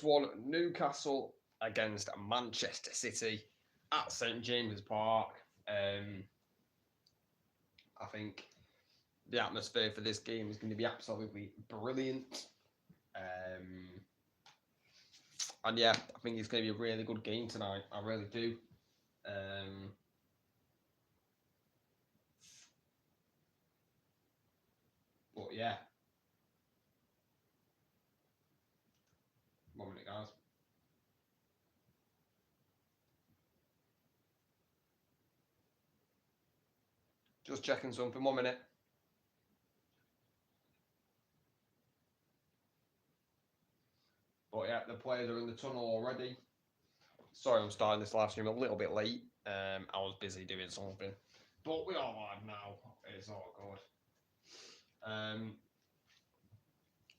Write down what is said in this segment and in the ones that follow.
one, Newcastle against Manchester City at St James's Park. I think the atmosphere for this game is going to be absolutely brilliant. And yeah, I think it's going to be a really good game tonight. I really do. But yeah, 1 minute, guys. Just checking something. 1 minute. But yeah, the players are in the tunnel already. Sorry, I'm starting this live stream a little bit late. I was busy doing something, but we are live now. It's all good.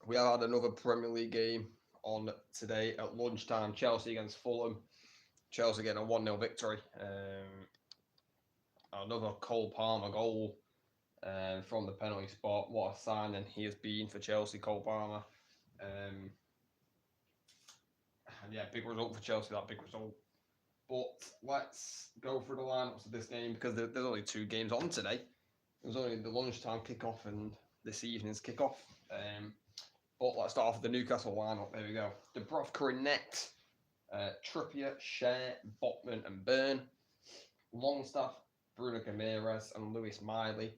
We have had another Premier League game on today at lunchtime. Chelsea against Fulham. Chelsea getting a 1-0 victory. Another Cole Palmer goal from the penalty spot. What a signing he has been for Chelsea, Cole Palmer. And yeah, big result for Chelsea, that big result. But let's go through the lineups of this game because there's only 2 games on today. It was only the lunchtime kickoff and this evening's kickoff. But let's start off with the Newcastle lineup. There we go. Dubravka in net. Trippier, Shea, Botman and Byrne. Longstaff, Bruno Ramirez and Lewis Miley.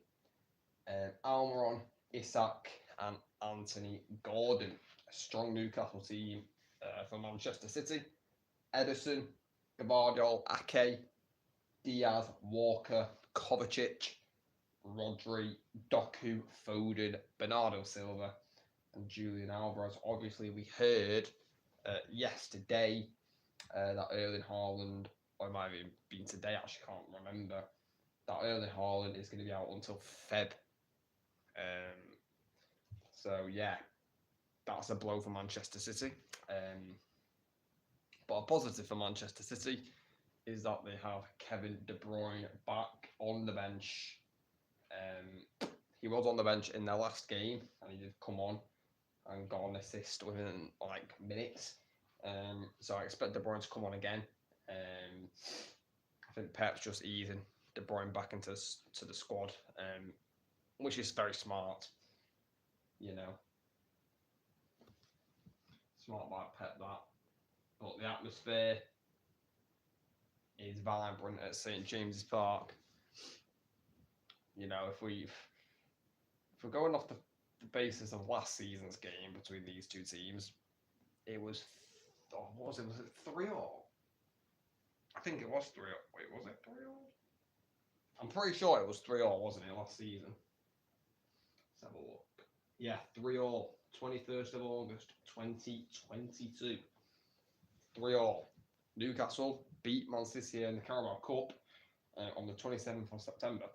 Almiron, Isak and Anthony Gordon. A strong Newcastle team for Manchester City. Ederson, Gabardol, Ake, Diaz, Walker, Kovacic, Rodri, Doku, Foden, Bernardo Silva and Julian Alvarez. Obviously, we heard yesterday that Erling Haaland, or it might have even been today, I actually can't remember, that Erling Haaland is going to be out until Feb. So, yeah, that's a blow for Manchester City. But a positive for Manchester City is that they have Kevin De Bruyne back on the bench. He was on the bench in their last game, and he did come on and got an assist within like minutes. So I expect De Bruyne to come on again. I think Pep's just easing De Bruyne back into the squad, which is very smart. You know, smart by Pep that. But the atmosphere is vibrant at St James's Park. You know, if we're going off the basis of last season's game between these two teams, it was what was it? Was it 3-3? I think it was 3-3. Wait, was it 3-3? I'm pretty sure it was 3-3, wasn't it, last season? Let's have a look. Yeah, 3-3. 21st of August, 2022. 3-3. Newcastle beat Man City in the Carabao Cup on the 27th of September.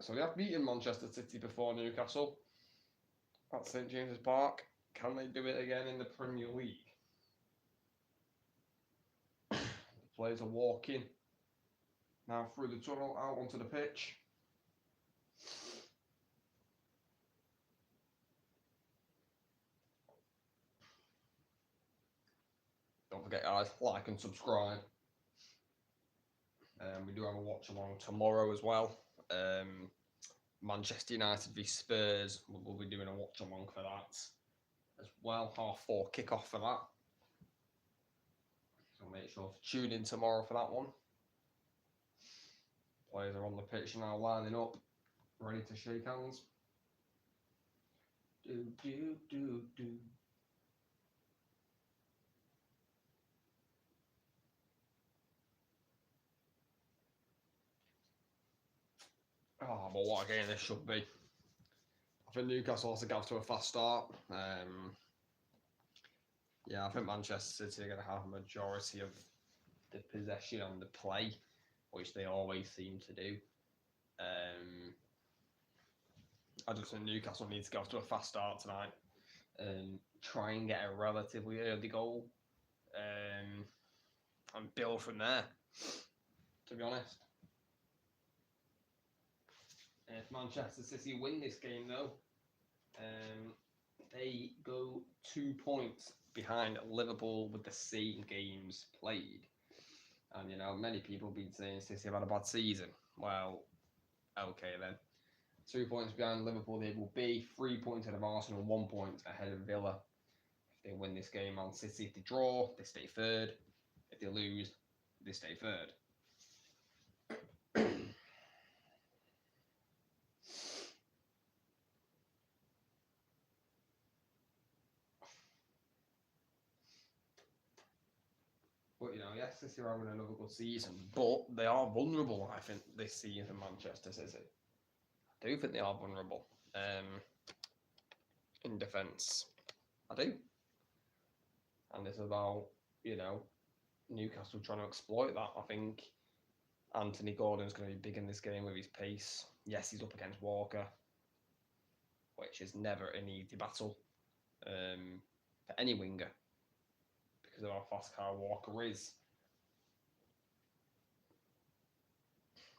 So they have beaten Manchester City before Newcastle at St James's Park. Can they do it again in the Premier League? The players are walking now through the tunnel out onto the pitch. Don't forget, guys, like and subscribe. We do have a watch along tomorrow as well. Manchester United v Spurs. We'll be doing a watch along for that as well. 4:30 kickoff for that. So make sure to tune in tomorrow for that one. Players are on the pitch now, lining up, ready to shake hands. Do. Oh, but what a game this should be. I think Newcastle has to get off to a fast start. Yeah, I think Manchester City are going to have a majority of the possession and the play, which they always seem to do. I just think Newcastle needs to get off to a fast start tonight and try and get a relatively early goal and build from there, to be honest. If Manchester City win this game, though, they go 2 points behind Liverpool with the same games played. And, you know, many people have been saying City have had a bad season. Well, okay then. 2 points behind Liverpool they will be, 3 points ahead of Arsenal, 1 point ahead of Villa. If they win this game, Man City, if they draw, they stay third. If they lose, they stay third. But, you know, yes, City are having another good season, but they are vulnerable, I think, this season, Manchester City. I do think they are vulnerable in defence. I do. And it's about, you know, Newcastle trying to exploit that. I think Anthony Gordon's going to be big in this game with his pace. Yes, he's up against Walker, which is never an easy battle for any winger because of how fast Kyle Walker is.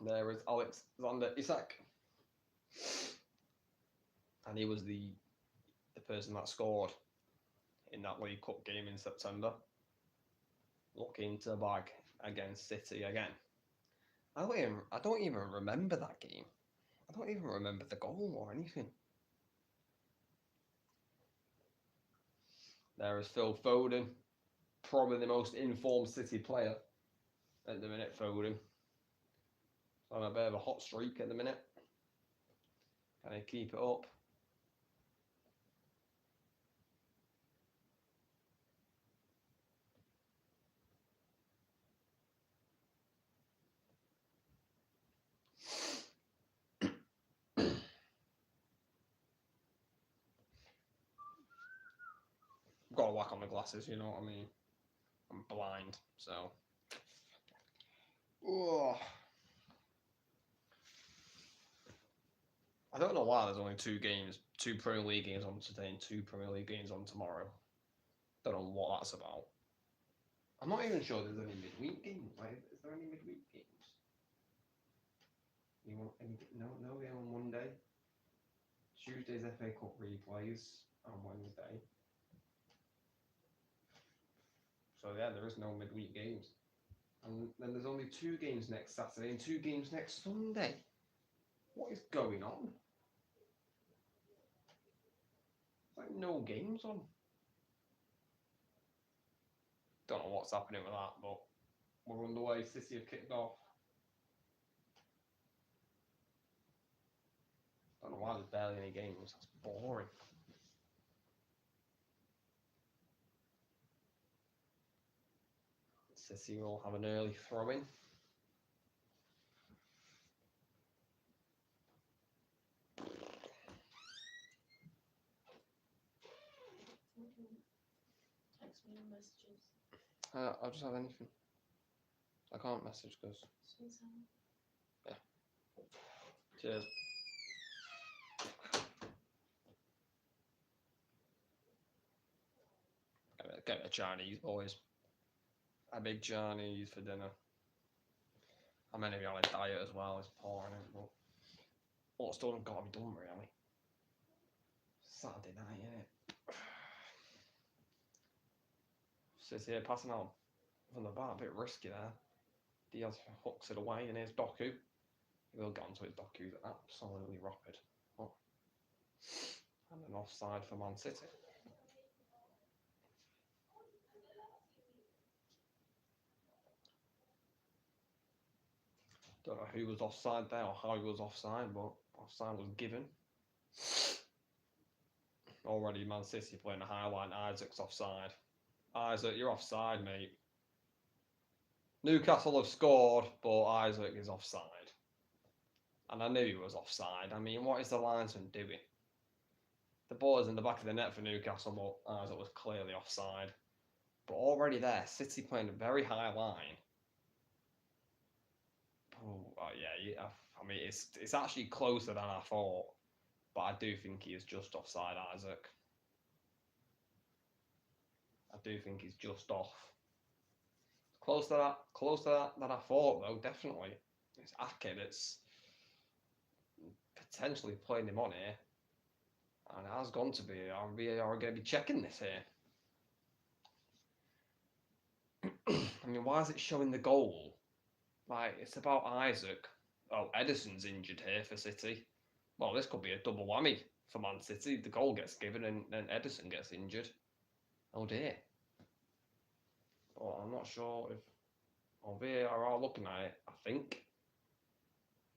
There is Alexander Isak. And he was the person that scored in that League Cup game in September. Looking to bag against City again. I don't even remember that game. I don't even remember the goal or anything. There is Phil Foden, probably the most informed City player at the minute. Foden on a bit of a hot streak at the minute. Can he keep it up? Got a whack on the glasses, you know what I mean? I'm blind, so. Oh. I don't know why there's only 2 games, 2 Premier League games on today and 2 Premier League games on tomorrow. Don't know what that's about. I'm not even sure there's any midweek games. Like, is there any midweek games? You want any? No game on Monday. Tuesday's FA Cup replays on Wednesday. So yeah, there is no midweek games. And then there's only 2 games next Saturday and 2 games next Sunday. What is going on? There's like no games on. Don't know what's happening with that, but we're underway. City have kicked off. Don't know why there's barely any games. That's boring. City will have an early throw-in. Text me on messages. I'll just have anything. I can't message because. Yeah. Cheers. Get a Chinese, boys. A big Chinese for dinner. I'm going to be on a diet as well. It's pouring in, but what's done got to be done, really. Saturday night, innit? Sits here passing out from the bar, a bit risky there. Diaz hooks it away, and here's Doku. He will get onto it. Doku's absolutely rapid. Oh. And an offside for Man City. Don't know who was offside there or how he was offside, but offside was given. Already Man City playing a highlight. Isaac's offside. Isaac, you're offside, mate. Newcastle have scored, but Isaac is offside. And I knew he was offside. I mean, what is the linesman doing? The ball is in the back of the net for Newcastle, but Isaac was clearly offside. But already there, City playing a very high line. Oh yeah. I mean, it's actually closer than I thought, but I do think he is just offside, Isaac. I do think he's just off. Close to that than I thought, though. Definitely, it's Ake that's potentially playing him on here, and it has gone to be. We are going to be checking this here. I mean, why is it showing the goal? Like, it's about Isaac. Oh, Edison's injured here for City. Well, this could be a double whammy for Man City. The goal gets given and then Edison gets injured. Oh dear. Well, I'm not sure if... Oh, VAR are looking at it, I think.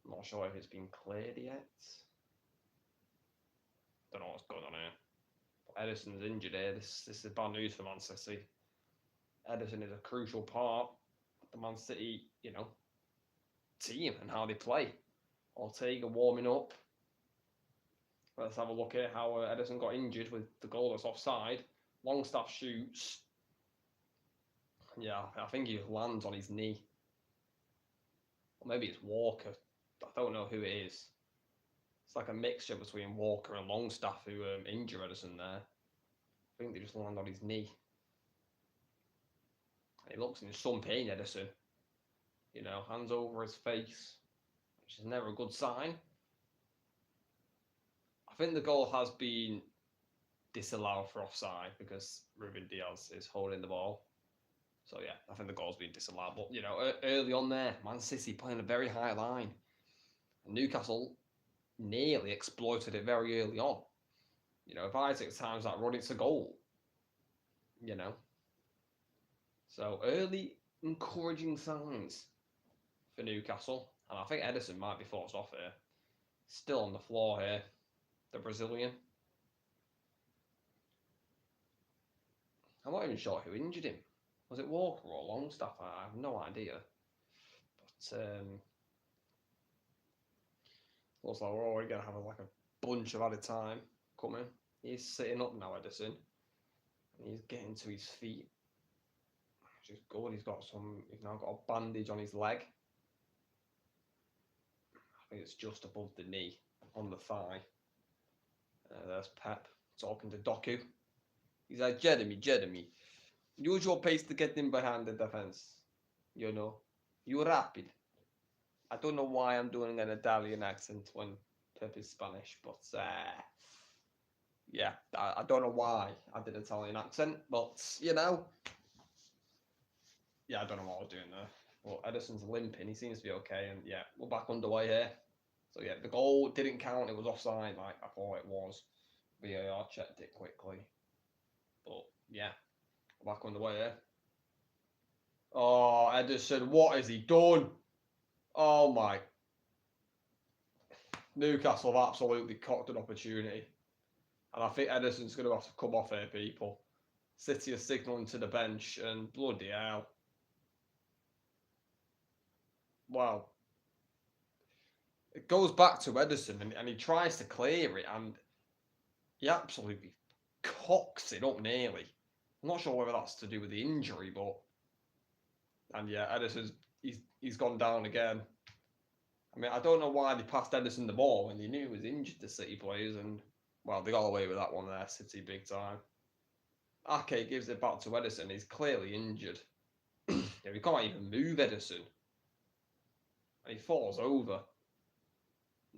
I'm not sure if it's been cleared yet. Don't know what's going on here. But Edison's injured here. This is bad news for Man City. Edison is a crucial part of the Man City, team and how they play. Ortega warming up. Let's have a look at how Edison got injured with the goal that's offside. Longstaff shoots. Yeah, I think he lands on his knee. Or maybe it's Walker. I don't know who it is. It's like a mixture between Walker and Longstaff who injure Edison there. I think they just land on his knee. And he looks in some pain, Edison. Hands over his face, which is never a good sign. I think the goal has been disallowed for offside because Ruben Diaz is holding the ball. So yeah, I think the goal's been disallowed. But early on there, Man City playing a very high line. And Newcastle nearly exploited it very early on. If Isaac times that run, it's a goal. So early encouraging signs for Newcastle. And I think Edison might be forced off here. Still on the floor here, the Brazilian. I'm not even sure who injured him. Was it Walker or Longstaff? I have no idea. But looks like we're already going to have a bunch of added time coming. He's sitting up now, Edison. And he's getting to his feet. Which is good. He's now got a bandage on his leg. I think it's just above the knee, on the thigh. There's Pep talking to Doku. He's like, Jeremy, use your pace to get in behind the defense. You're rapid. I don't know why I'm doing an Italian accent when Pep is Spanish, but yeah, I don't know why I did an Italian accent, but yeah, I don't know what I was doing there. Well, Edison's limping. He seems to be okay, and yeah, we're back underway here. So yeah, the goal didn't count. It was offside, like I thought it was. VAR checked it quickly, but yeah, we're back underway here. Oh, Edison, what has he done? Oh my! Newcastle have absolutely cocked an opportunity, and I think Edison's going to have to come off here, people. City are signalling to the bench, and bloody hell. Wow. It goes back to Edison, and he tries to clear it, and he absolutely cocks it up nearly. I'm not sure whether that's to do with the injury, but... And yeah, Edison's he's gone down again. I mean, I don't know why they passed Edison the ball when they knew he was injured, the City players, and, well, they got away with that one there, City big time. Ake gives it back to Edison. He's clearly injured. Yeah, he can't even move Edison. And he falls over.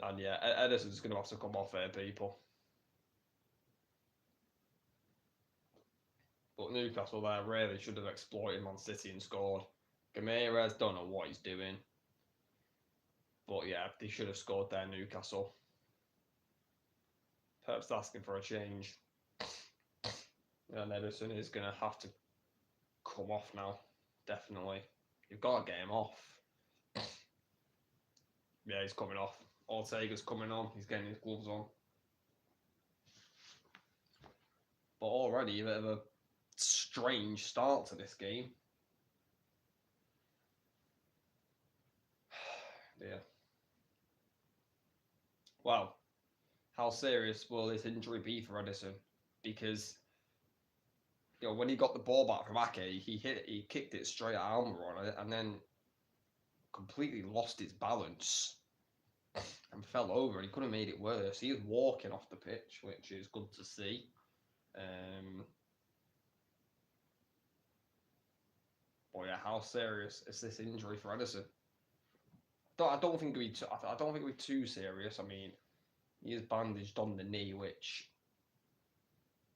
And yeah, Edison's going to have to come off here, people. But Newcastle there really should have exploited Man City and scored. Gameres, don't know what he's doing. But yeah, they should have scored there, Newcastle. Pep's asking for a change. And Edison is going to have to come off now. Definitely. You've got to get him off. Yeah, he's coming off. Ortega's coming on. He's getting his gloves on. But already a bit of a strange start to this game. Yeah. Well, how serious will this injury be for Edison? Because, when he got the ball back from Ake, he kicked it straight at Almiron and then completely lost his balance and fell over, and he could have made it worse. He is walking off the pitch, which is good to see. But yeah, how serious is this injury for Edison? I don't think it'll be too serious. I mean, he is bandaged on the knee, which,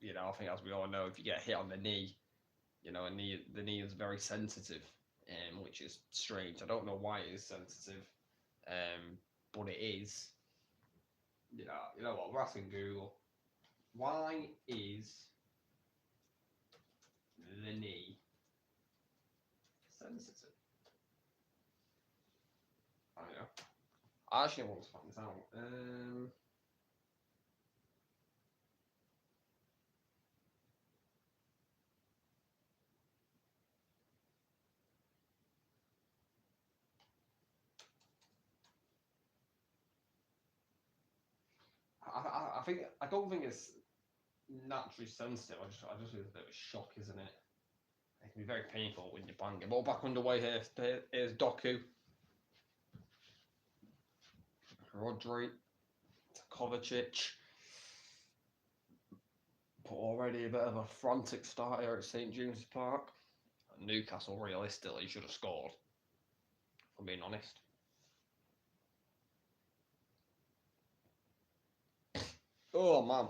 I think, as we all know, if you get hit on the knee, the knee is very sensitive. which is strange. I don't know why it is sensitive, but it is. You know what? We're asking Google. Why is the knee sensitive? I don't know. I actually want to find this out. I don't think it's naturally sensitive. I just think it's a bit of a shock, isn't it? It can be very painful when you bang it. But back underway here. Here's Doku. Rodri. Kovacic. But already a bit of a frantic start here at St James's Park. Newcastle realistically should have scored, if I'm being honest. Oh man.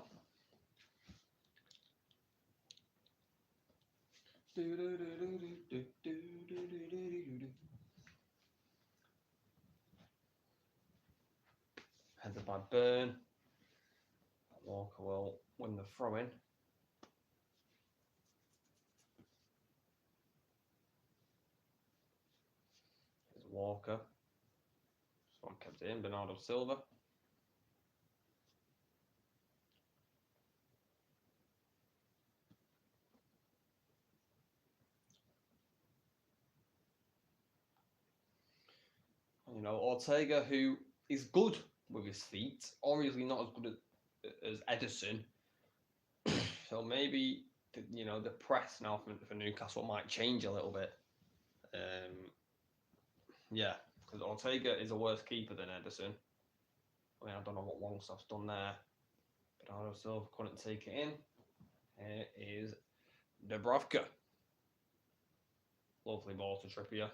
Headed by Burn. Walker will win the throw in. Here's Walker. Someone kept it in. Bernardo Silva. You know, Ortega, who is good with his feet, obviously not as good as Edison. So maybe the press now for Newcastle might change a little bit. Yeah, because Ortega is a worse keeper than Edison. I mean, I don't know what Longstaff's done there. Bernardo Silva couldn't take it in. Here is Dubravka. Lovely ball to Trippier.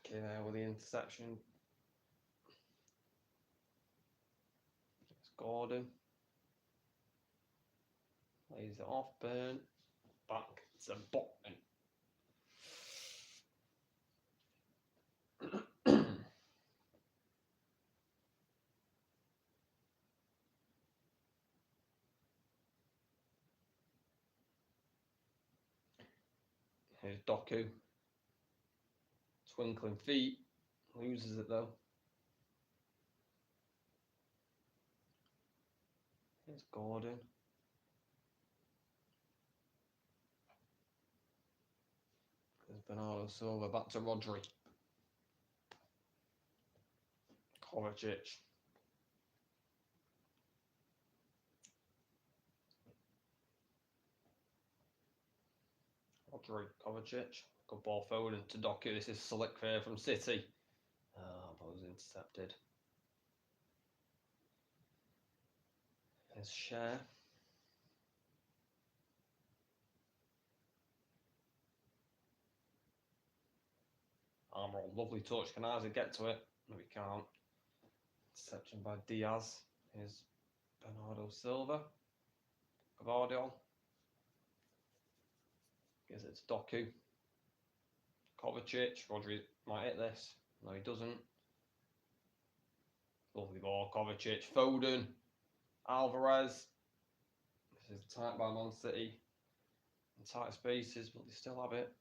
Ake there with the interception. It's Gordon. Lays it off. Burn. Back to Botman. Here's Doku. Twinkling feet. Loses it though. Here's Gordon. There's Bernardo Silva. Back to Rodri. Kovacic. Rodri, Kovacic. Good ball forward into Doku. This is slick there from City. But was intercepted. Here's Cher. Armroll, lovely touch. Can Isaac get to it? No, he can't. Interception by Diaz. Here's Bernardo Silva. Gavardiol. Gives it to Doku. Kovacic. Rodri might hit this. No, he doesn't. Lovely ball. Kovacic. Foden. Alvarez. This is tight by Man City. In tight spaces, but they still have it.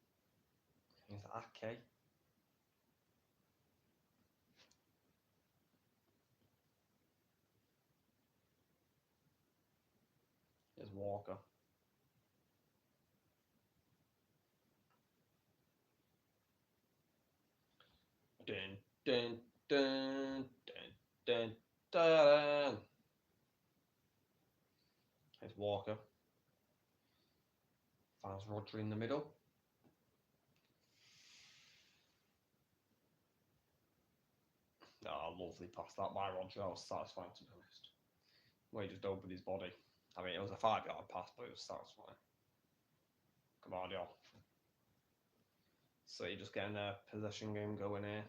Here's Ake. Here's Walker. Dun, dun, dun, dun, dun, dun. Here's Walker. Finds Rodri in the middle. Lovely pass that by Rodri. I was satisfying, to be honest. Well, he just opened his body. I mean, it was a 5-yard pass, but it was satisfying. Gavardiol. So you're just getting their possession game going here.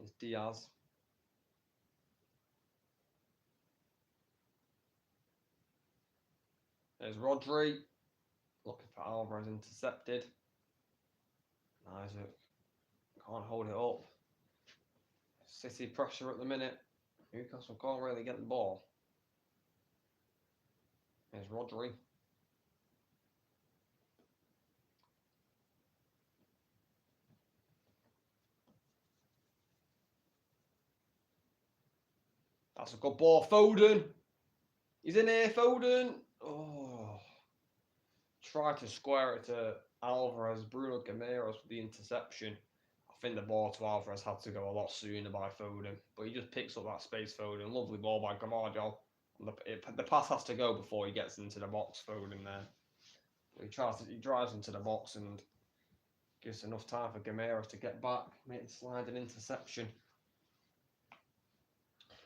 It's Diaz. There's Rodri. Looking for Alvarez intercepted. Isaac can't hold it up. City pressure at the minute. Newcastle can't really get the ball. Here's Rodri. That's a good ball. Foden. He's in here, Foden. Oh. Tried to square it to Alvarez. Bruno Guimaraes with the interception. I think the ball to Alvarez had to go a lot sooner by Foden. But he just picks up that space, Foden. Lovely ball by Gamardo. The pass has to go before he gets into the box, Foden there. He drives into the box and gives enough time for Guimaraes to get back, make the sliding interception.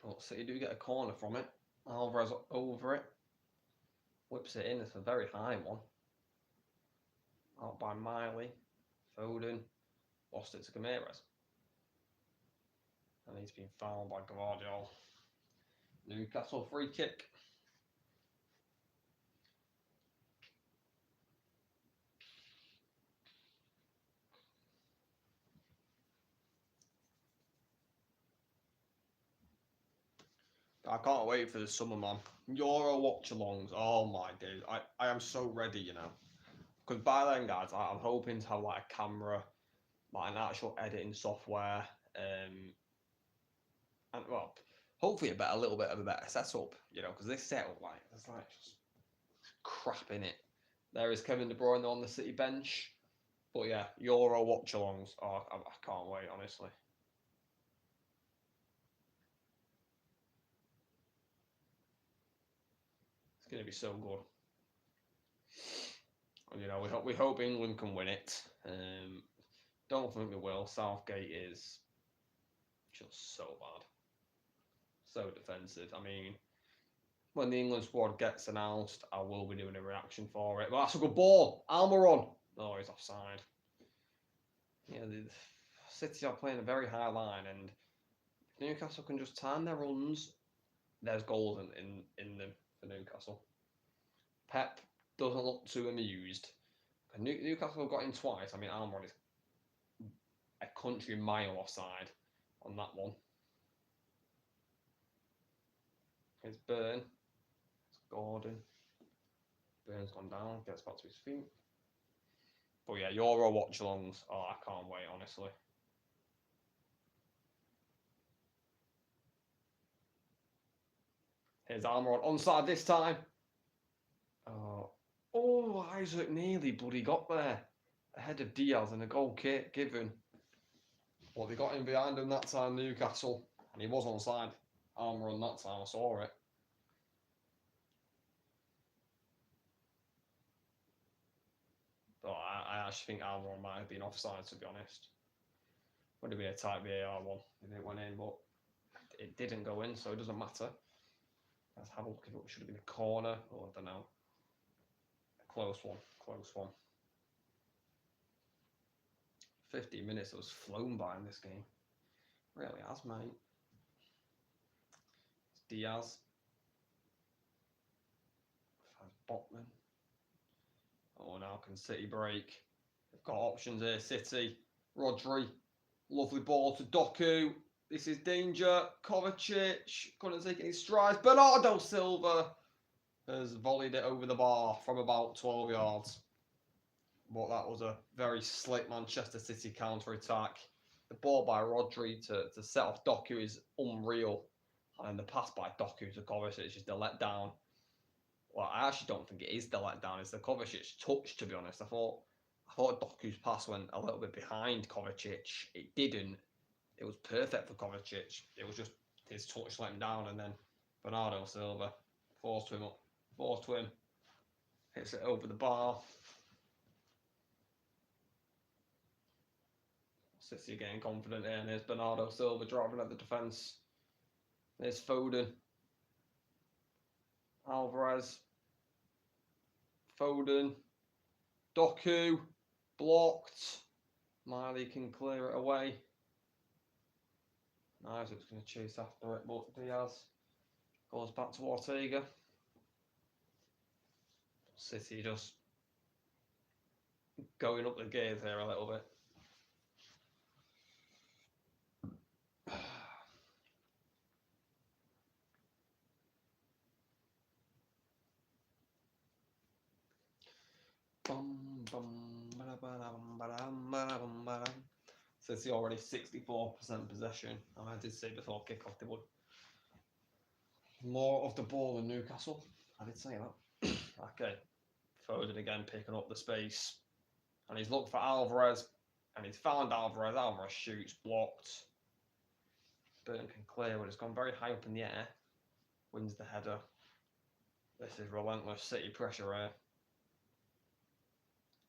Well, City do get a corner from it. Alvarez over it. Whips it in. It's a very high one. Out by Miley. Foden. Lost it to Guimaraes. And he's been fouled by Gavardo. Newcastle free kick. I can't wait for the summer, man. Euro watch-alongs. Oh my days. I am so ready, you know. Because by then, guys, I'm hoping to have like a camera, like an actual editing software, and well, hopefully a little bit of a better setup, you know, because this setup, like, there's like just crap in it. There is Kevin De Bruyne on the City bench. But yeah, Euro watch-alongs. Oh, I can't wait, honestly. It's going to be so good. And, you know, we hope England can win it. Don't think we will. Southgate is just so bad. So defensive. I mean, when the England squad gets announced, I will be doing a reaction for it. But that's a good ball. Almiron. Oh, he's offside. Yeah, the City are playing a very high line, and if Newcastle can just time their runs, there's goals in them for Newcastle. Pep doesn't look too amused. Newcastle got in twice. I mean, Almiron is a country mile offside on that one. It's Burn. It's Gordon. Burn's gone down, gets back to his feet. But yeah, Euro watch-alongs. Oh, I can't wait, honestly. Here's Almiron onside this time. Oh, Isaac nearly bloody got there. Ahead of Diaz and a goal given. Well, they got him behind him that time, Newcastle. And he was onside. Almiron that time, I saw it. But I actually think Almiron might have been offside, to be honest. Would have been a tight VAR one if it went in, but it didn't go in, so it doesn't matter. Let's have a look if it should have been a corner, or I don't know. A close one. 15 minutes has flown by in this game. Really has, mate. It's Diaz. Botman. Oh, now can City break? They've got options here. City. Rodri. Lovely ball to Doku. This is danger. Kovacic couldn't take any strides. Bernardo Silva has volleyed it over the bar from about 12 yards. But that was a very slick Manchester City counter-attack. The ball by Rodri to set off Doku is unreal. And the pass by Doku to Kovacic is the letdown. Well, I actually don't think it is the letdown. It's the Kovacic touch, to be honest. I thought Doku's pass went a little bit behind Kovacic. It didn't. It was perfect for Kovacic. It was just his touch let him down, and then Bernardo Silva forced to him. Hits it over the bar. City getting confident here, and there's Bernardo Silva driving at the defence. There's Foden. Alvarez. Foden. Doku. Blocked. Miley can clear it away. Isaac's going to chase after it, but Diaz goes back to Ortega. City just going up the gears here a little bit. City already 64% possession, and I did say before kick-off they would more of the ball than Newcastle. I did say that. Okay, Foden again picking up the space, and he's looked for Alvarez, and he's found Alvarez. Alvarez shoots, blocked. Burton can clear, but it's gone very high up in the air. Wins the header. This is relentless City pressure here.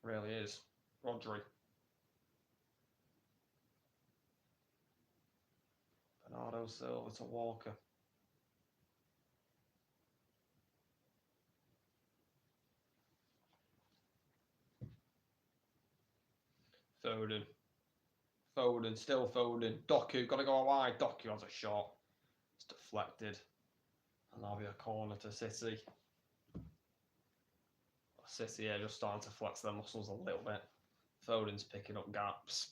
Really is. Rodri. Bernardo Silva to Walker. Foden. Foden, still Foden. Doku, got to go wide. Doku has a shot. It's deflected. And that'll be a corner to City. City here just starting to flex their muscles a little bit. Foden's picking up gaps.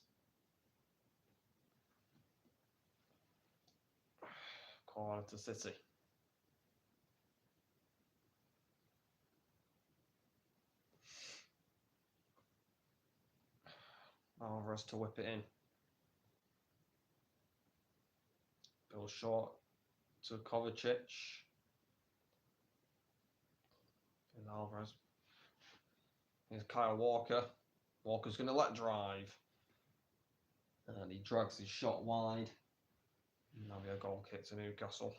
Corner to City. Alvarez to whip it in. Bill short to Kovacic. And Alvarez. Here's Kyle Walker. Walker's going to let drive. And he drags his shot wide. And that'll be a goal kick to Newcastle.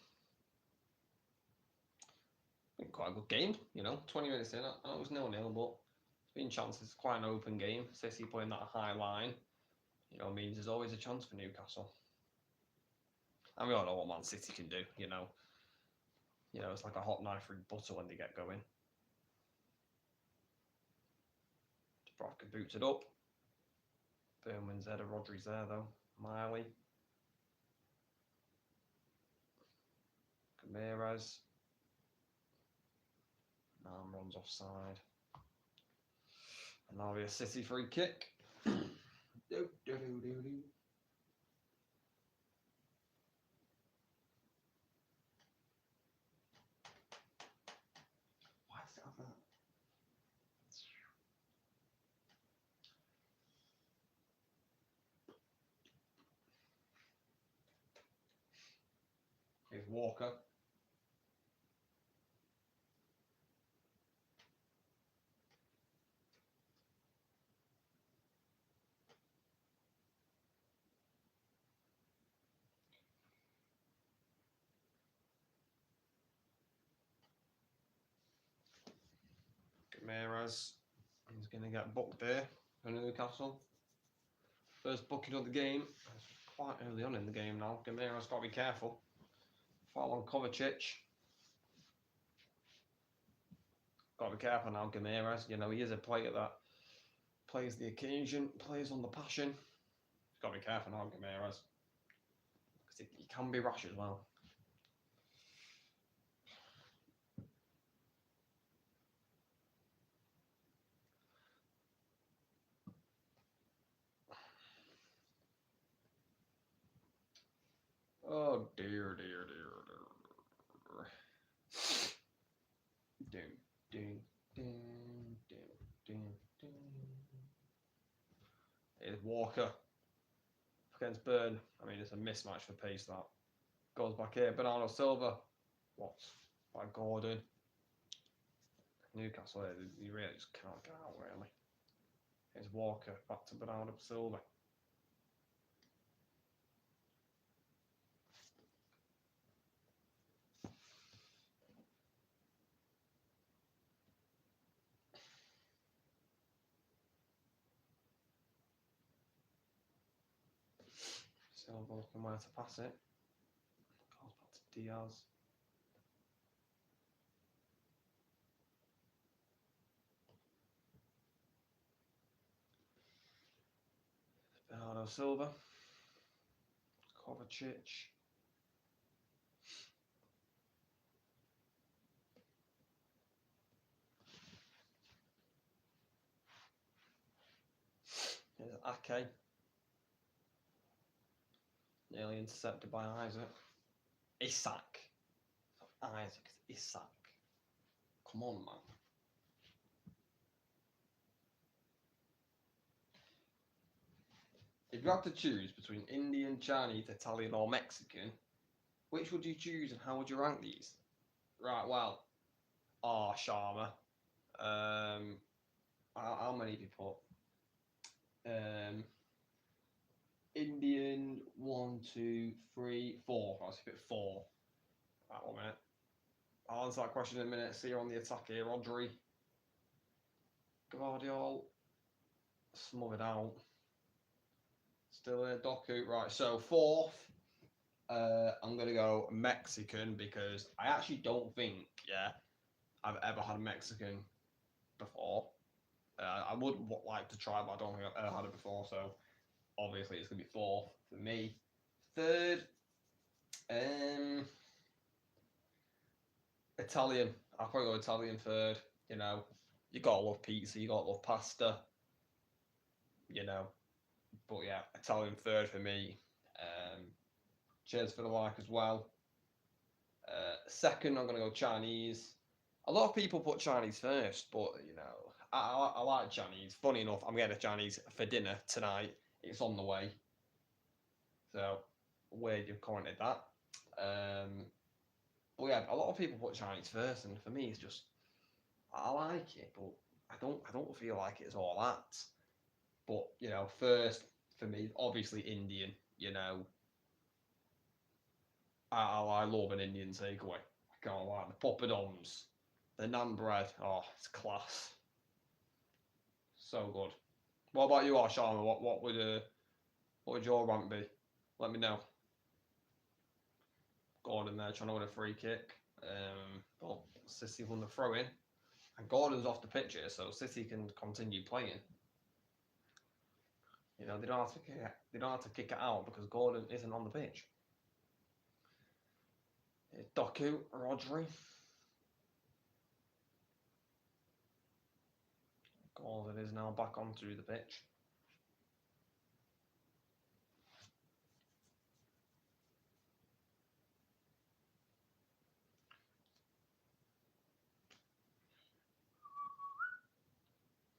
Been quite a good game, 20 minutes in. I know it was 0-0, but it's been chances. It's quite an open game. City playing that high line, means there's always a chance for Newcastle. And we all know what Man City can do, it's like a hot knife through butter when they get going. Dubravka boots it up. Burn wins header. Rodri's there though. Miley. Ramirez. Nam runs offside. And that'll be a City free kick. Do. Why is it like that? Here's Walker. Ramirez. He's going to get booked there for Newcastle. First booking of the game. Quite early on in the game now. Ramirez got to be careful. Foul on Kovacic. Got to be careful now, Ramirez. He is a player that plays the occasion, plays on the passion. Got to be careful now, Ramirez. Because he can be rash as well. Oh dear. Ding. Here's Walker against Burn. It's a mismatch for pace that. Goes back here. Bernardo Silva. What? By Gordon. Newcastle, you really just can't get out, really. Here's Walker. Back to Bernardo Silva. Silva looking where to pass it. Goes back to Diaz. Bernardo Silva. Kovacic. Ake. Nearly intercepted by Isaac. Isak. Isaac, Isak. Come on, man. If you had to choose between Indian, Chinese, Italian, or Mexican, which would you choose and how would you rank these? Right, well, Sharma. How many have you put? Indian, 1, 2, 3, 4. I was a bit 4. Right, 1 minute. I'll answer that question in a minute. See you on the attack here, Rodri. Guardiola. Smothered out. Still here, Doku. Right, so 4th. I'm going to go Mexican because I actually don't think, I've ever had a Mexican before. I would like to try, but I don't think I've ever had it before, so obviously it's going to be 4th for me. 3rd, Italian. I'll probably go Italian 3rd. You know, you got to love pizza, you got to love pasta, you know. But yeah, Italian 3rd for me. Cheers for the like as well. 2nd, I'm going to go Chinese. A lot of people put Chinese 1st, but, you know, I like Chinese. Funny enough, I'm getting a Chinese for dinner tonight. It's on the way. So, weird you've commented that. But yeah, a lot of people put Chinese 1st, and for me, it's just, I like it, but I don't feel like it's all that. But, you know, 1st, for me, obviously Indian, you know. I love an Indian takeaway. I can't lie. The poppadoms, the naan bread. Oh, it's class. So good. What about you, Sharma? What would your rank be? Let me know. Gordon there trying to win a free kick. Well, City won the throw in, and Gordon's off the pitch here, so City can continue playing. You know, they don't have to kick it out because Gordon isn't on the pitch. Doku, Rodri. Gordon is now back onto the pitch.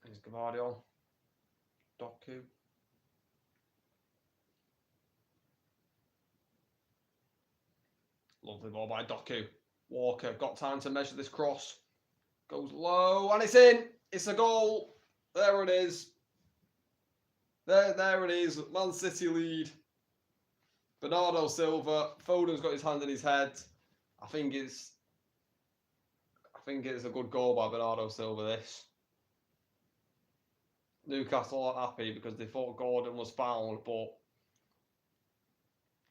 Here's Gavardio. Doku. Lovely ball by Doku. Walker got time to measure this cross. Goes low and it's in. It's a goal. There it is. There it is. Man City lead. Bernardo Silva. Foden's got his hand in his head. I think it's a good goal by Bernardo Silva. This. Newcastle aren't happy because they thought Gordon was fouled, but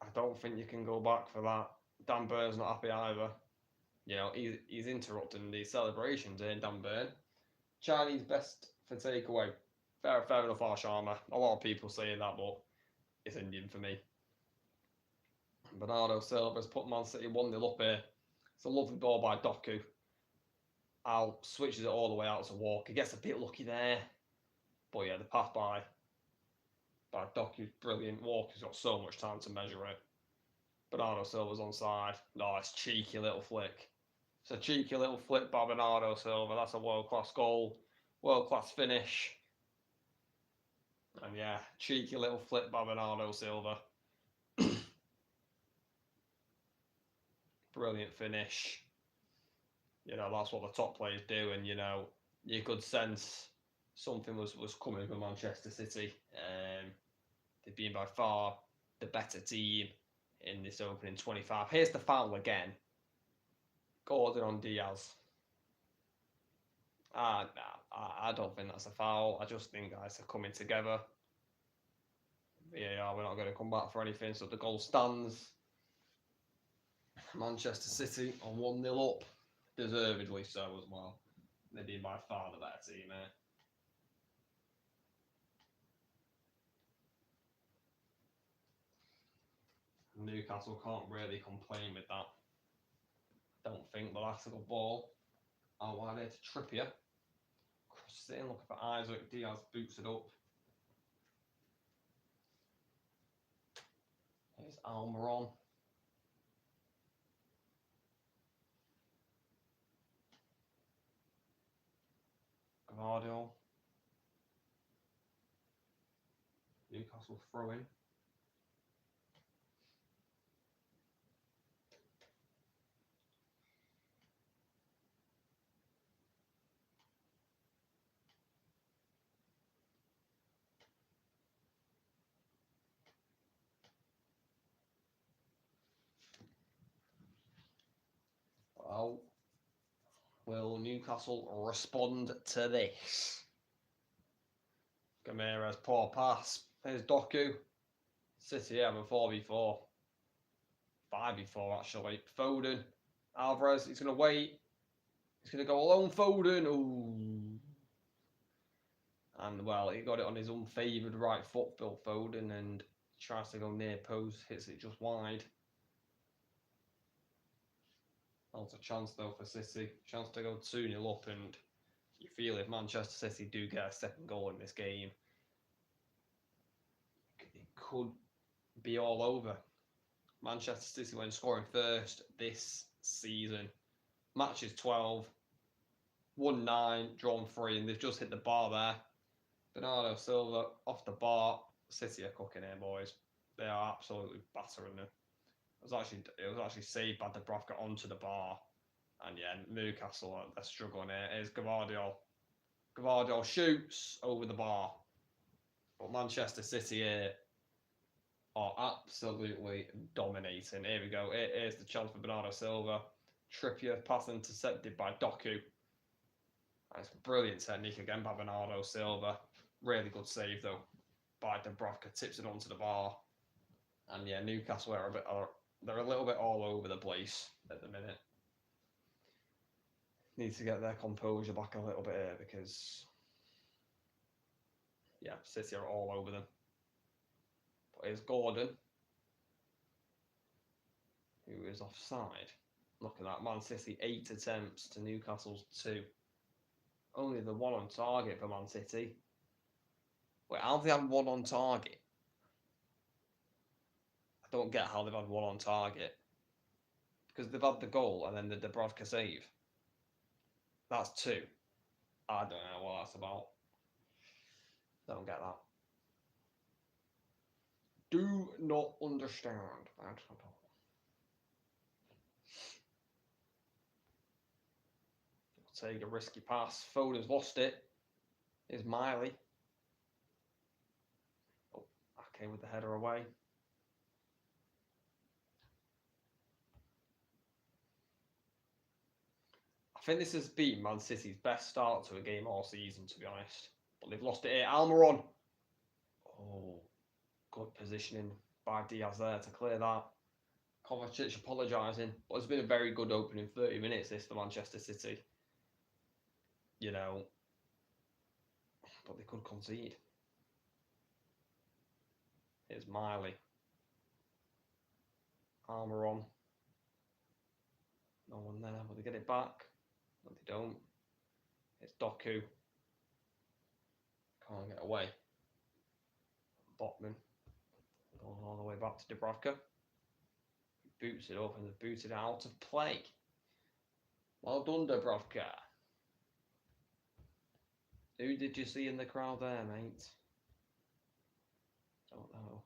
I don't think you can go back for that. Dan Burn's not happy either. You know, he's interrupting the celebrations here, Dan Burn. Chinese best for takeaway. Fair enough, Sharma. A lot of people saying that, but it's Indian for me. Bernardo Silva's put Man City 1-0 up here. It's a lovely ball by Doku. Al switches it all the way out to Walker. Gets a bit lucky there. But yeah, the pass by Doku's brilliant. Walker's got so much time to measure it. Bernardo Silva's onside. No, it's cheeky little flick. It's a cheeky little flick by Bernardo Silva. That's a world-class goal. World-class finish. And yeah, cheeky little flip by Bernardo Silva. Brilliant finish. You know, that's what the top players do. And, you know, you could sense something was coming for Manchester City. They've been by far the better team in this opening 25. Here's the foul again. Gordon on Diaz. I don't think that's a foul. I just think guys are coming together. VAR, we're not going to come back for anything. So the goal stands. Manchester City on 1-0 up. Deservedly so as well. They've been by far the better team here. Newcastle can't really complain with that. Don't think, but that's a good ball. Out there to Trippier. Crosses it in, looking for Isaac. Diaz boots it up. There's Almiron. Gavardio. Newcastle throw-in. Well, will Newcastle respond to this? Gamera's poor pass. Here's Doku. City have a 4v4. 5v4 actually. Foden. Alvarez, he's going to wait. He's going to go alone, Foden. Ooh. And, well, he got it on his unfavoured right foot, Phil Foden, and tries to go near post, hits it just wide. That's a chance, though, for City. Chance to go 2-0 up, and you feel if Manchester City do get a second goal in this game, it could be all over. Manchester City, when scoring first this season, matches 12, won 9, drawn 3, and they've just hit the bar there. Bernardo Silva off the bar. City are cooking here, boys. They are absolutely battering them. It was actually saved by Dubravka onto the bar, and yeah, Newcastle are struggling here. Here's Gavardio. Gavardio shoots over the bar, but Manchester City here are absolutely dominating. Here we go. Here's the chance for Bernardo Silva. Trippier pass intercepted by Doku. That's brilliant technique again by Bernardo Silva. Really good save though by Dubravka. Tips it onto the bar. And yeah, Newcastle they're a little bit all over the place at the minute. Need to get their composure back a little bit here because yeah, City are all over them. But here's Gordon, who is offside. Look at that, Man City 8 attempts to Newcastle's 2. Only the 1 on target for Man City. Wait, how have they had 1 on target? I don't get how they've had 1 on target. Because they've had the goal and then the Dubravka save. That's 2. I don't know what that's about. Don't get that. Do not understand that at all. Take a risky pass. Foden's lost it. Here's Miley. Oh, okay with the header away. I think this has been Man City's best start to a game all season, to be honest. But they've lost it here. Almiron. Oh, good positioning by Diaz there to clear that. Kovacic apologising. But it's been a very good opening 30 minutes, this, for Manchester City. You know, but they could concede. Here's Miley. Almiron. No one there. Will they get it back? No, they don't. It's Doku. Can't get away. Botman. Going all the way back to Dubravka. Boots it up and booted out of play. Well done, Dubravka. Who did you see in the crowd there, mate? Don't know.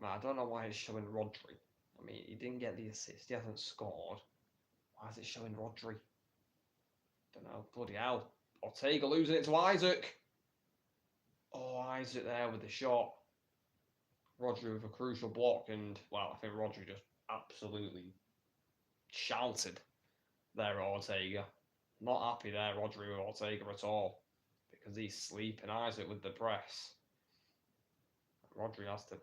I don't know why it's showing Rodri. I mean, he didn't get the assist. He hasn't scored. Why is it showing Rodri? Don't know. Bloody hell. Ortega losing it to Isaac. Oh, Isaac there with the shot. Rodri with a crucial block. And, well, I think Rodri just absolutely shouted there at Ortega. Not happy there, Rodri, with Ortega at all. Because he's sleeping Isaac with the press. Rodri has to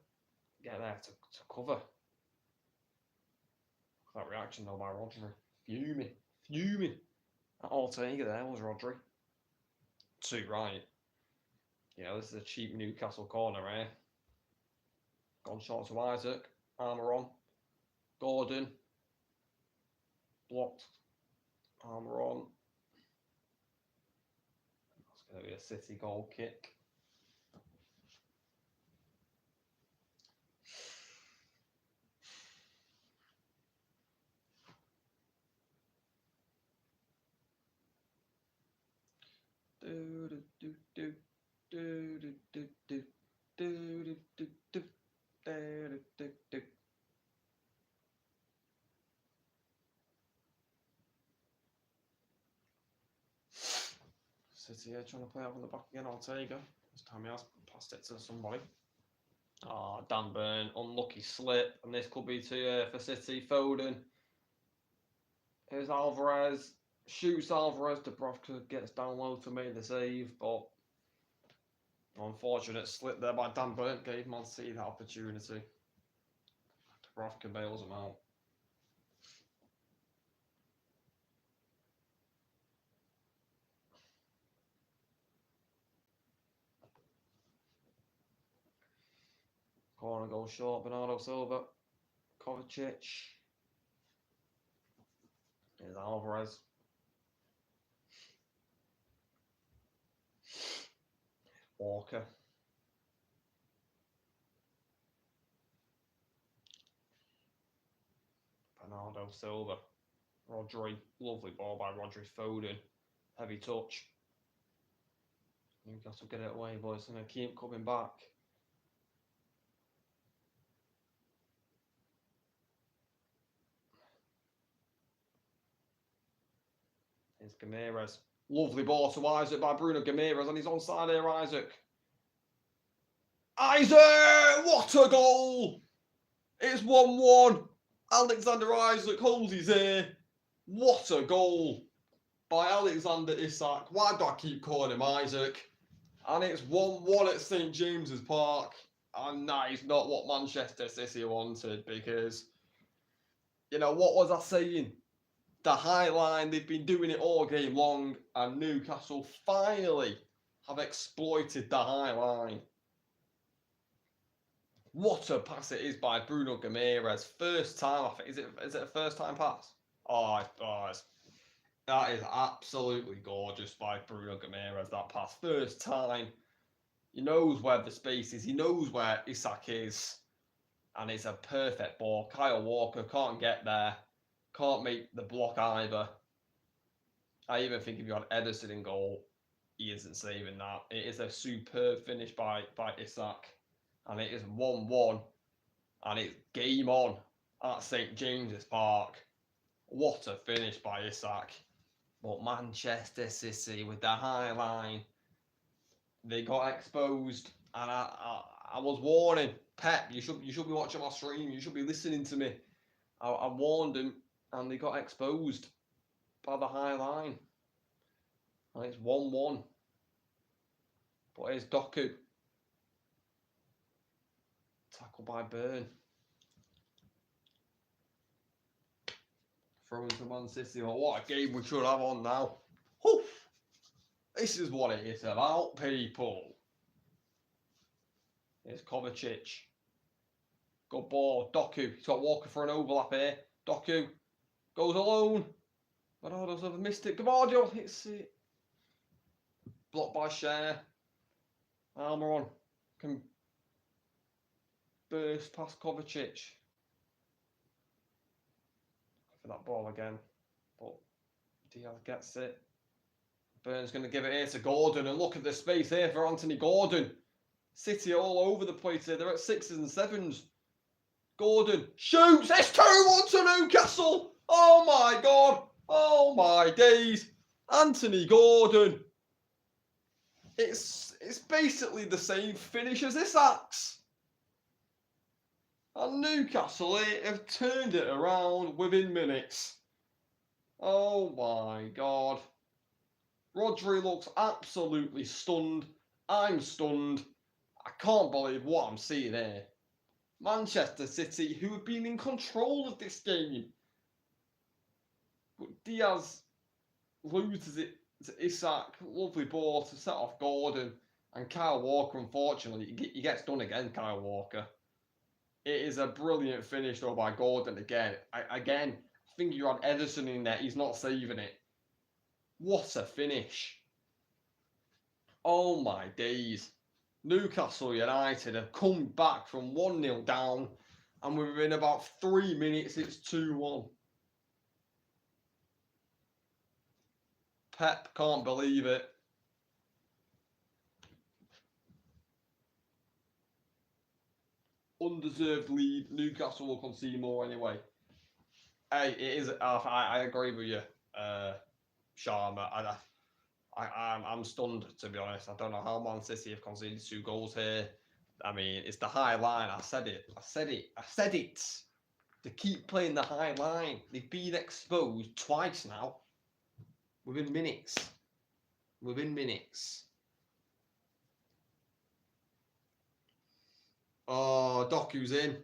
get there to cover. That reaction though by Rodri. Fuming. That Ortega there was Rodri. 2 right. You know, this is a cheap Newcastle corner here. Gone short to Isaac. Almiron. Gordon. Blocked. Almiron. That's going to be a City goal kick. City here trying to play out on the back again. Ortega. This time he has passed it to somebody. Ah, Dan Burn, unlucky slip, and this could be for City. Foden. Here's Alvarez. Shoots Alvarez. Dubravka gets down low to make the save, but unfortunate slip there by Dan Burn gave Man City that opportunity. Dubravka bails him out. Corner goes short. Bernardo Silva. Kovacic. Here's Alvarez. Walker. Bernardo Silva. Rodri. Lovely ball by Rodri. Foden. Heavy touch. Newcastle get it away, but it's going to keep coming back. It's Gameres. Lovely ball to Isaac by Bruno Gameres, and he's onside here, Isaac. Isaac! What a goal! It's 1-1. Alexander Isaac holds his ear. What a goal by Alexander Isak. Why do I keep calling him Isaac? And it's 1-1 at St James's Park. And that is not what Manchester City wanted, because, you know, what was I saying? The high line, they've been doing it all game long, and Newcastle finally have exploited the high line. What a pass it is by Bruno Gameres. First time, I think. Is it a first time pass? That is absolutely gorgeous by Bruno Gameres, that pass. First time. He knows where the space is. He knows where Isak is. And it's a perfect ball. Kyle Walker can't get there. Can't make the block either. I even think if you had Ederson in goal, he isn't saving that. It is a superb finish by Isak. And it is 1-1. And it's game on at St James's Park. What a finish by Isak. But Manchester City with the high line, they got exposed. And I was warning Pep, you should be watching my stream. You should be listening to me. I warned him. And they got exposed by the high line. And it's 1-1. But here's Doku. Tackled by Burn. Thrown to Man City. Oh, what a game we should have on now. Oof. This is what it is about, people. Here's Kovacic. Good ball. Doku. He's got Walker for an overlap here. Doku. Goes alone. Bernardo Silva missed it. Gavardio hits it. Blocked by Cher. Almiron can burst past Kovacic. For that ball again. But Diaz gets it. Burns going to give it here to Gordon. And look at the space here for Anthony Gordon. City all over the place here. They're at 6s and 7s. Gordon shoots. It's 2-1 to Newcastle. Oh my God. Oh my days. Anthony Gordon. It's basically the same finish as Isak's. And Newcastle have turned it around within minutes. Oh my God. Rodri looks absolutely stunned. I'm stunned. I can't believe what I'm seeing here. Manchester City, who have been in control of this game. But Diaz loses it to Isak. Lovely ball to set off Gordon. And Kyle Walker, unfortunately, he gets done again, Kyle Walker. It is a brilliant finish, though, by Gordon again. I think you had Ederson in there. He's not saving it. What a finish. Oh, my days. Newcastle United have come back from 1-0 down. And within about 3 minutes, it's 2-1. Pep can't believe it. Undeserved lead. Newcastle will concede more anyway. Hey, it is. I agree with you, Sharma. I'm stunned, to be honest. I don't know how Man City have conceded 2 goals here. I mean, it's the high line. I said it. They keep playing the high line. They've been exposed twice now. Within minutes. Oh, Doku's in.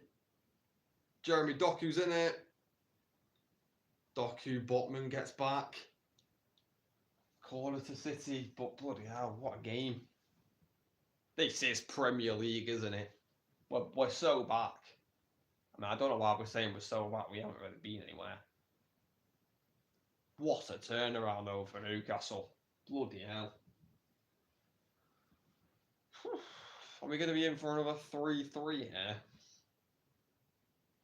Jeremy Doku's in it. Doku, Botman gets back. Corner to City, but bloody hell, what a game. This is Premier League, isn't it? We're so back. I mean, I don't know why we're saying we're so back. We haven't really been anywhere. What a turnaround, though, for Newcastle. Bloody hell. Are we going to be in for another 3-3 here?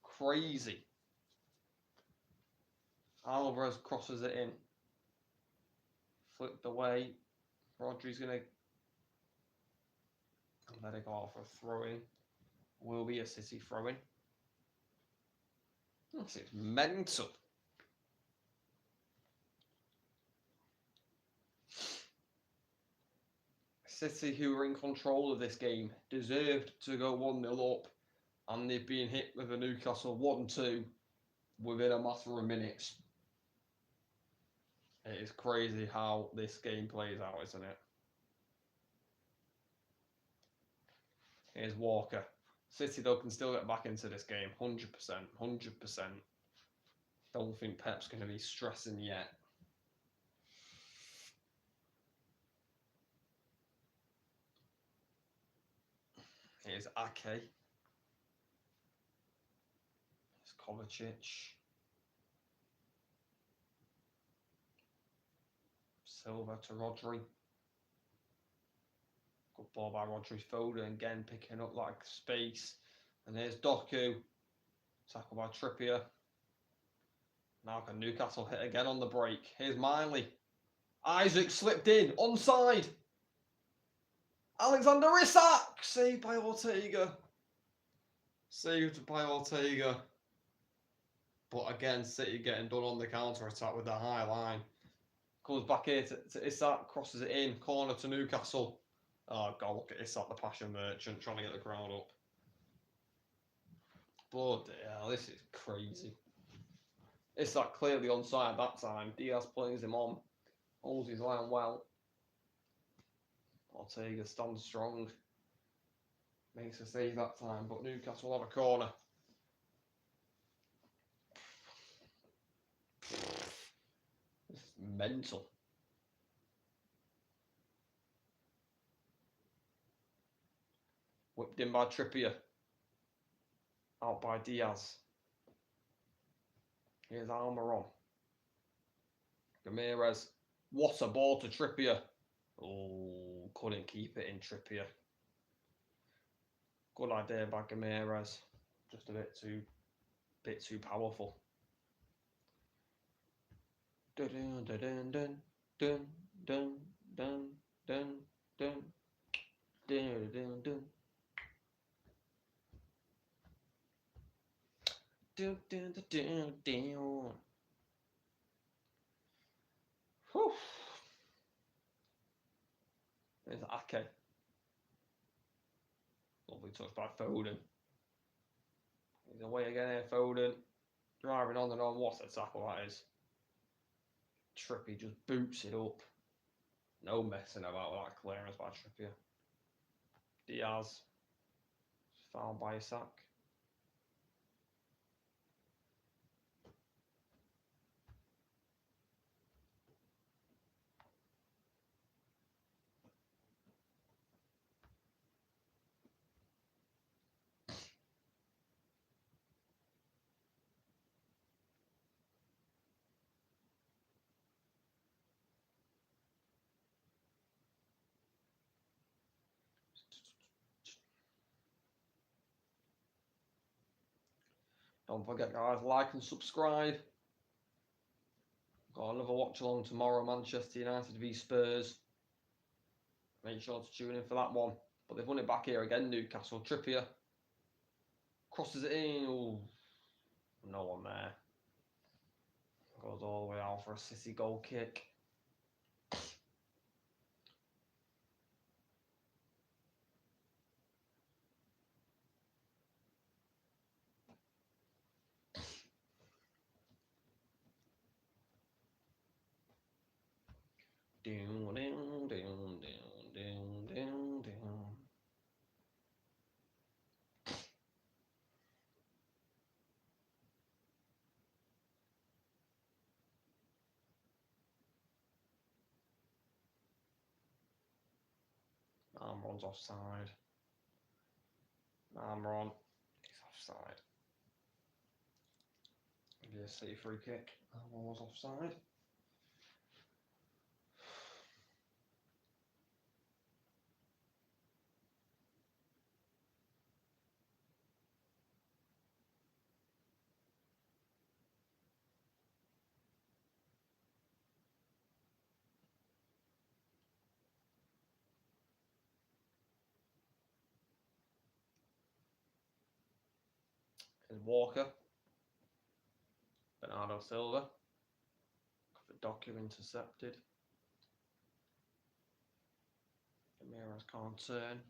Crazy. Alvarez crosses it in. Flipped away. Rodri's going to let it go off for a throw-in. Will be a City throw-in. This is mental. City, who were in control of this game, deserved to go 1-0 up, and they've been hit with a Newcastle 1-2 within a matter of minutes. It is crazy how this game plays out, isn't it? Here's Walker. City, though, can still get back into this game. 100%. 100%. Don't think Pep's going to be stressing yet. Here's Ake. Here's Kovacic. Silva to Rodri. Good ball by Rodri. Foden again picking up like space. And here's Doku. Tackled by Trippier. Now can Newcastle hit again on the break. Here's Miley. Isaac slipped in. Onside. Alexander Isak. Saved by Ortega. Saved by Ortega. But again, City getting done on the counter-attack with the high line. Comes back here to Isak. Crosses it in. Corner to Newcastle. Oh, God, look at Isak, the passion merchant, trying to get the crowd up. Bloody hell, this is crazy. Isak clearly onside that time. Diaz plays him on. Holds his line well. Ortega stands strong. Makes a save that time, but Newcastle have a corner. This is mental. Whipped in by Trippier. Out by Diaz. Here's Almiron. Ramirez. What a ball to Trippier. Oh, couldn't keep it in Trippier. Good idea by Ramirez. Just a bit too powerful. Dun dun dun dun dun dun dun dun dun dun dun dun. Do, do, do, do, do. Whew. There's Ake. Lovely touch by Foden. He's away again here, Foden. Driving on and on. What a tackle that is. Trippier just boots it up. No messing about with that clearance by Trippier. Diaz. Fouled by Isak. Don't forget, guys, like and subscribe. Got another watch along tomorrow, Manchester United v Spurs. Make sure to tune in for that one. But they've won it back here again, Newcastle. Trippier crosses it in. Ooh, no one there. Goes all the way out for a City goal kick. Down, down, down, down, down, down, down. Armron's offside. Armron is offside. Maybe a City free kick. Armron was offside. Is Walker. Bernardo Silva. Doku intercepted. Ramirez can't turn.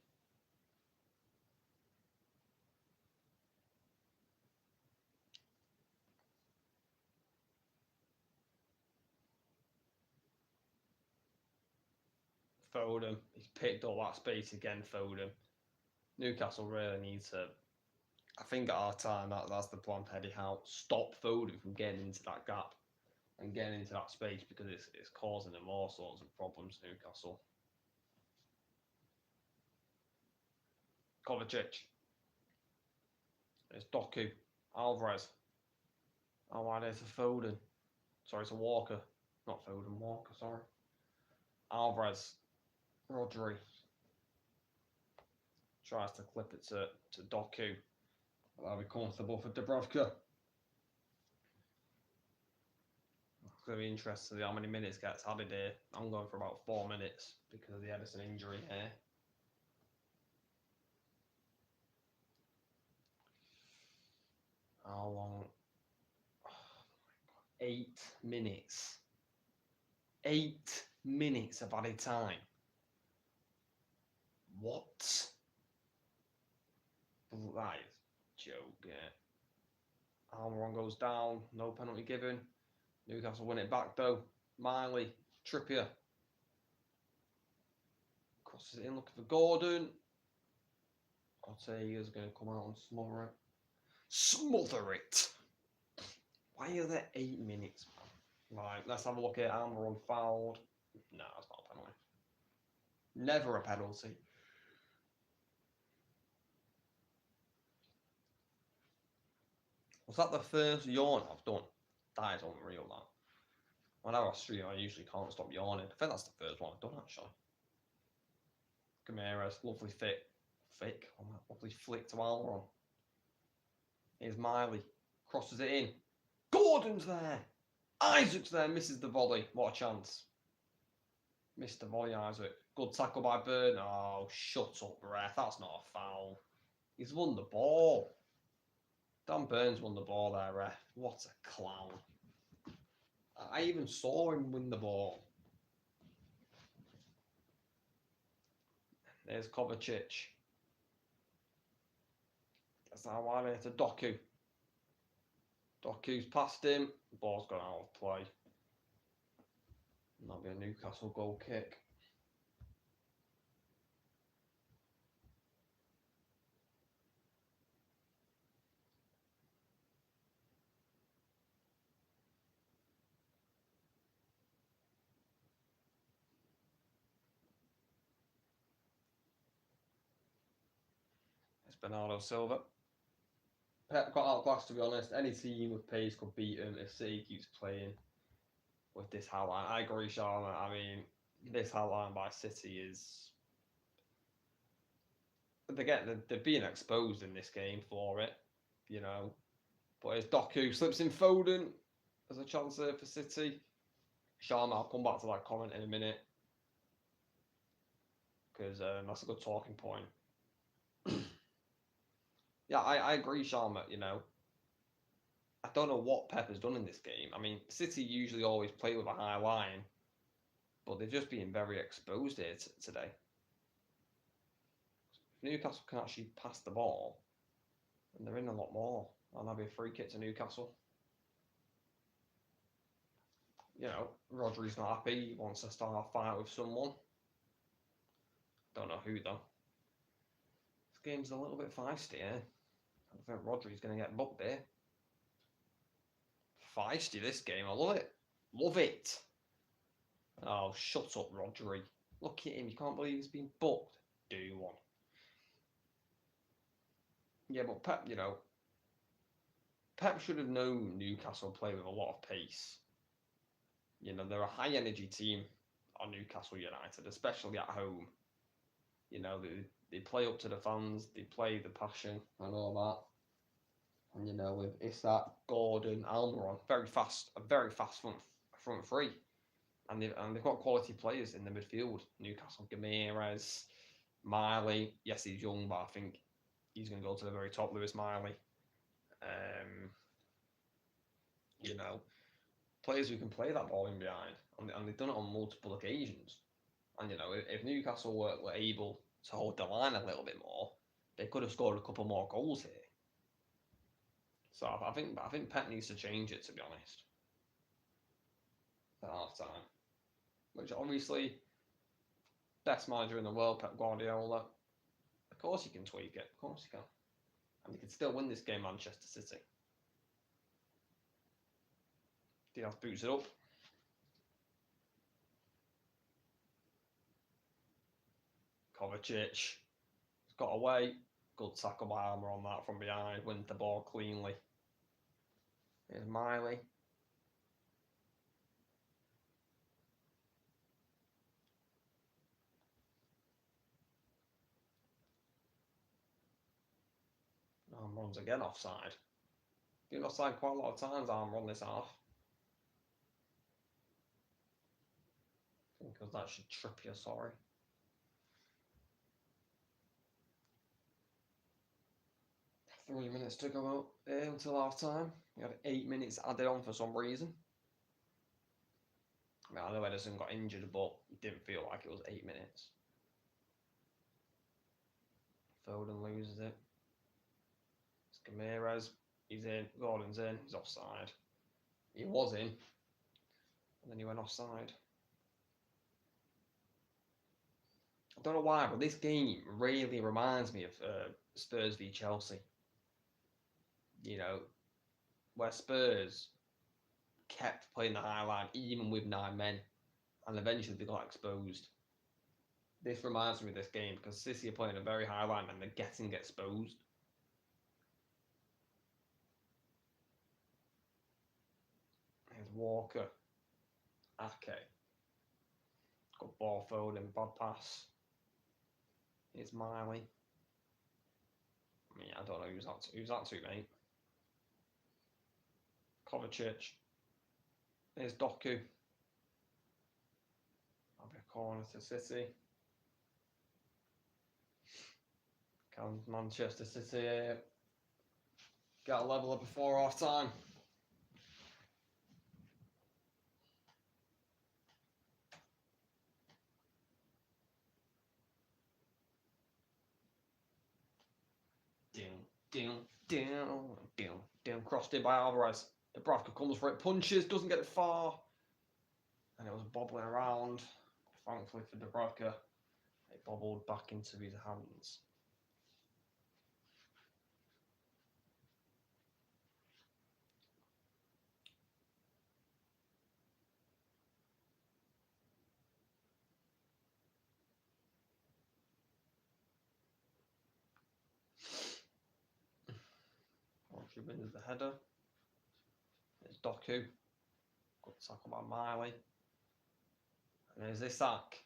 Foden. He's picked all that space again, Foden. Newcastle really need to, I think at our time, that's the plan, Eddie Howe. Stop Foden from getting into that gap and getting into that space because it's causing them all sorts of problems, Newcastle. Kovacic. It's Doku. Alvarez. Oh, why there's a Foden. Sorry, it's a Walker. Not Foden, Walker, sorry. Alvarez. Rodri. Tries to clip it to Doku. That'll be comfortable for Dubravka. It's going to be interesting to see how many minutes gets added here. I'm going for about 4 minutes because of the Edison injury here. How long? Oh, 8 minutes. 8 minutes of added time. What? That is a joke, yeah. Almiron goes down. No penalty given. Newcastle win it back though. Miley. Trippier. Crosses it in looking for Gordon. Ortega's going to come out and smother it. Smother it! Why are there 8 minutes, man? Right, let's have a look at Almiron fouled. No, it's not a penalty. Never a penalty. Was that the first yawn I've done? That is unreal, that. When I was streaming, I usually can't stop yawning. I think that's the first one I've done, actually. Ramirez, lovely lovely flick to Almiron. Here's Miley, crosses it in. Gordon's there! Isaac's there, misses the volley. What a chance. Missed the volley, Isaac. Good tackle by Byrne. Oh, shut up, ref. That's not a foul. He's won the ball. Dan Burns won the ball there, ref. What a clown. I even saw him win the ball. There's Kovacic. That's how I made to Doku. Doku's past him. The ball's gone out of play. And that'll be a Newcastle goal kick. It's Bernardo Silva. Pep got outclassed, to be honest. Any team with pace could beat him if City keeps playing with this outline. I agree, Sharma. I mean, this outline by City is... They're being exposed in this game for it, you know. But it's Doku slips in Foden as a chance there for City. Sharma, I'll come back to that comment in a minute. Because that's a good talking point. Yeah, I agree, Sharma, you know. I don't know what Pep has done in this game. I mean, City usually always play with a high line, but they're just being very exposed here today. If Newcastle can actually pass the ball, then they're in a lot more. And that'll be a free kick to Newcastle. You know, Rodri's not happy. He wants to start a fight with someone. Don't know who though. This game's a little bit feisty, eh? I think Rodri's going to get booked here. Feisty, this game. I love it. Love it. Oh, shut up, Rodri. Look at him. You can't believe he's been booked. Do one. Yeah, but Pep, you know, Pep should have known Newcastle play with a lot of pace. You know, they're a high-energy team on Newcastle United, especially at home. You know, they play up to the fans, they play the passion and all that. And, you know, with Isak, Gordon, Almiron, a very fast front three. And they've got quality players in the midfield. Newcastle, Gameres, Miley. Yes, he's young, but I think he's going to go to the very top, Lewis Miley. You know, players who can play that ball in behind. And they've done it on multiple occasions. And, you know, if Newcastle were able to hold the line a little bit more, they could have scored a couple more goals here. So I think Pep needs to change it, to be honest, at half time. Which obviously, best manager in the world, Pep Guardiola. Of course he can tweak it. Of course he can. And he can still win this game, Manchester City. Diaz boots it up. Kovacic has got away. Good tackle by Armour on that from behind. Wins the ball cleanly. Here's Miley. Armour's again offside. Been offside quite a lot of times, Armour on this half. I think it was actually Trippier, sorry. Three minutes to go out until half time. We had 8 minutes added on for some reason. I mean, I know Edison got injured, but it didn't feel like it was 8 minutes. Foden loses it. It's Gameres. He's in. Gordon's in. He's offside. He was in. And then he went offside. I don't know why, but this game really reminds me of Spurs v Chelsea. You know, where Spurs kept playing the high line even with 9 men, and eventually they got exposed. This reminds me of this game because City are playing a very high line and they're getting exposed. Here's Walker. Ake. Good ball, Foden, bad pass. Here's Miley. I mean, I don't know who's that to, mate. Kovacic. There's Doku. I'll be a corner to City. Can Manchester City get a leveler before half time? Down. Crossed in by Alvarez. Dubravka comes for it, punches, doesn't get it far. And it was bobbling around. Thankfully for Dubravka, it bobbled back into his hands. She wins the header. It's Doku. Good tackle by Miley. And there's Isak.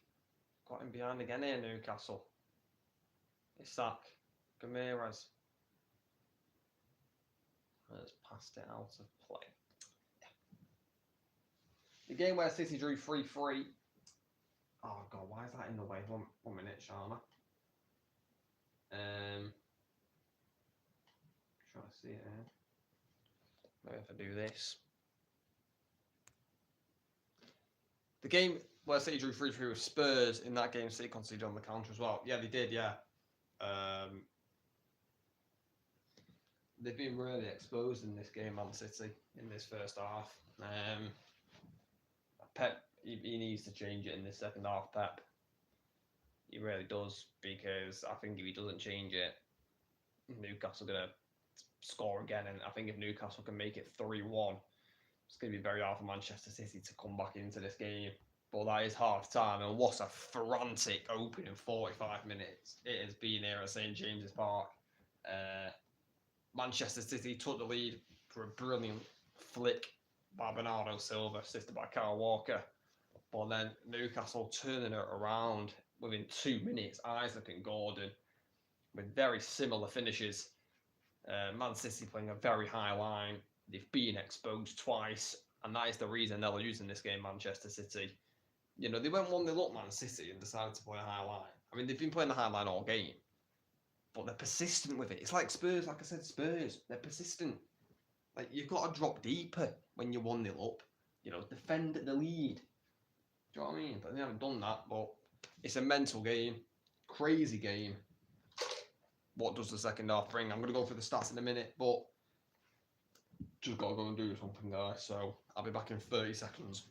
Got him behind again here, Newcastle. Isak. Gameres. Has passed it out of play. The game where City drew 3-3. Oh god, why is that in the way? One minute, Sharma. Trying to see it here. Maybe if I do this. The game where City drew 3-3 with Spurs, in that game City conceded on the counter as well. Yeah, they did, yeah. They've been really exposed in this game, Man City, in this first half. Pep, he needs to change it in this second half, Pep. He really does, because I think if he doesn't change it, Newcastle are going to score again. And I think if Newcastle can make it 3-1, it's going to be very hard for Manchester City to come back into this game. But that is half time, and what a frantic opening 45 minutes it has been here at St James's Park. Manchester City took the lead for a brilliant flick by Bernardo Silva, assisted by Kyle Walker. But then Newcastle turning it around within 2 minutes. Isaac and Gordon with very similar finishes. Man City playing a very high line. They've been exposed twice, and that is the reason they're losing this game, Manchester City. You know, they went 1-0 up Man City and decided to play a high line. I mean, they've been playing the high line all game, but they're persistent with it. It's like Spurs, like I said, Spurs. They're persistent. Like, you've got to drop deeper when you're 1-0 up. You know, defend the lead. Do you know what I mean? But they haven't done that. But it's a mental game. Crazy game. What does the second half bring? I'm going to go through the stats in a minute, but just got to go and do something, guys. So I'll be back in 30 seconds.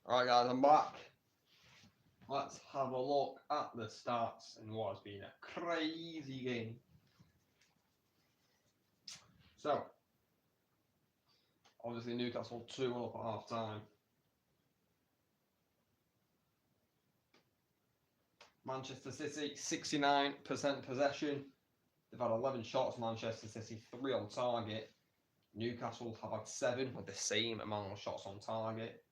Alright guys, I'm back. Let's have a look at the stats in what has been a crazy game. So, obviously Newcastle 2-1 up at half time. Manchester City 69% possession. They've had 11 shots, Manchester City 3 on target. Newcastle have had 7 with the same amount of shots on target.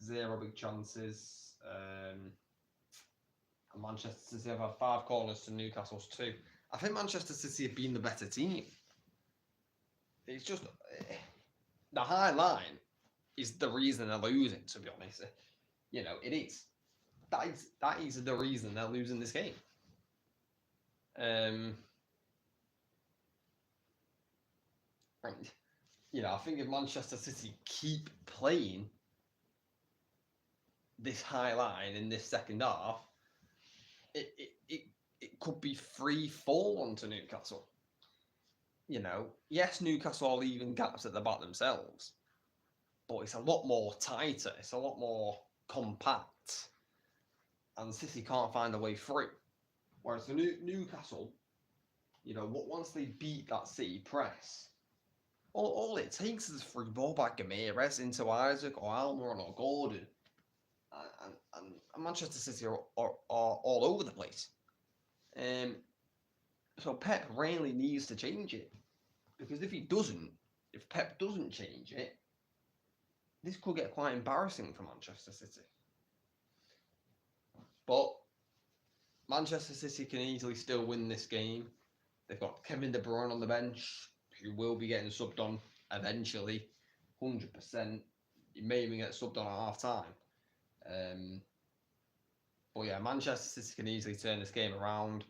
0 big chances. And Manchester City have had 5 corners to Newcastle's 2. I think Manchester City have been the better team. It's just the high line is the reason they're losing, to be honest. You know, it is. That is the reason they're losing this game. You know, I think if Manchester City keep playing this high line in this second half, it could be 3-4 onto Newcastle. You know, yes, Newcastle are leaving gaps at the back themselves, but it's a lot more tighter. It's a lot more compact, and City can't find a way through. Whereas the Newcastle, you know, once they beat that City press, all it takes is a free ball by Gameres into Isaac or Almiron or Gordon, and Manchester City are all over the place. So Pep really needs to change it, because if Pep doesn't change it, this could get quite embarrassing for Manchester City. But Manchester City can easily still win this game. They've got Kevin De Bruyne on the bench, who will be getting subbed on eventually, 100%. He may even get subbed on at half time. But yeah, Manchester City can easily turn this game around.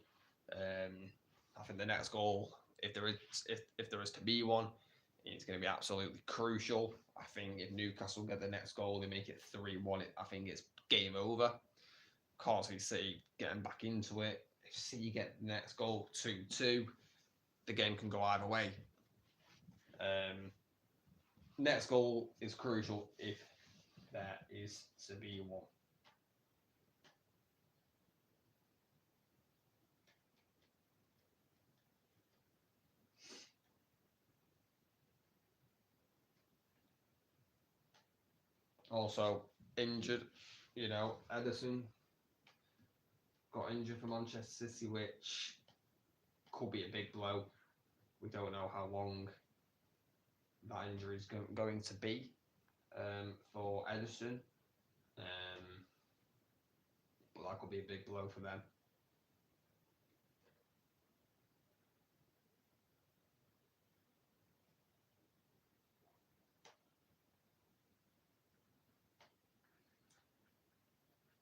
I think the next goal, if there is to be one, it's going to be absolutely crucial. I think if Newcastle get the next goal, they make it 3-1. I think it's game over. Can't see City getting back into it. If City get the next goal 2-2, the game can go either way. Next goal is crucial if there is to be one. Also injured, Ederson got injured for Manchester City, which could be a big blow. We don't know how long that injury is going to be for Ederson, but that could be a big blow for them.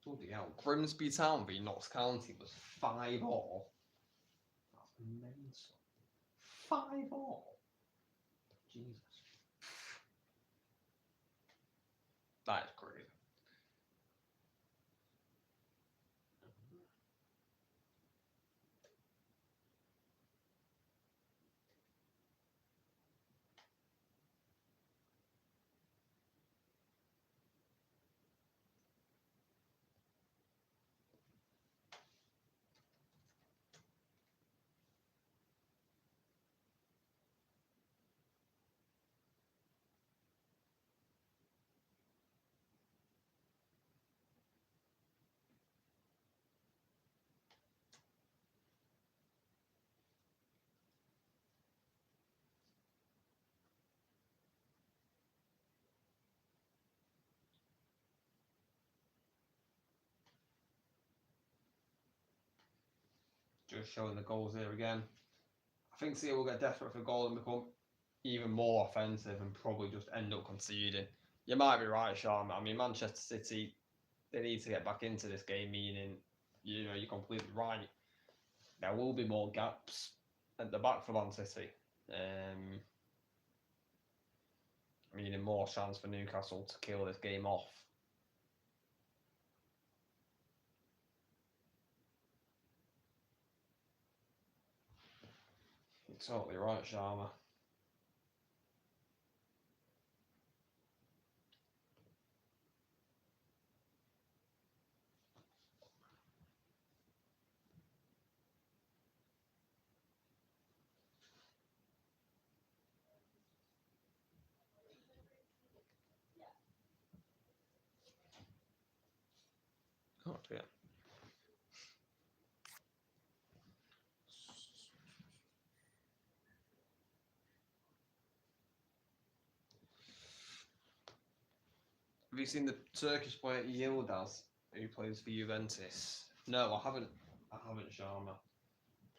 Bloody hell. Grimsby Town v Notts County was 5-5. That's mental. 5-5. Jesus. That is crazy. Just showing the goals here again. I think City will get desperate for a goal and become even more offensive and probably just end up conceding. You might be right, Sharma. I mean, Manchester City, they need to get back into this game, meaning, you're completely right. There will be more gaps at the back for Man City. Meaning more chance for Newcastle to kill this game off. You're totally right, Sharma. Oh, dear. Have you seen the Turkish player Yildiz, who plays for Juventus? No, I haven't. I haven't, Sharma.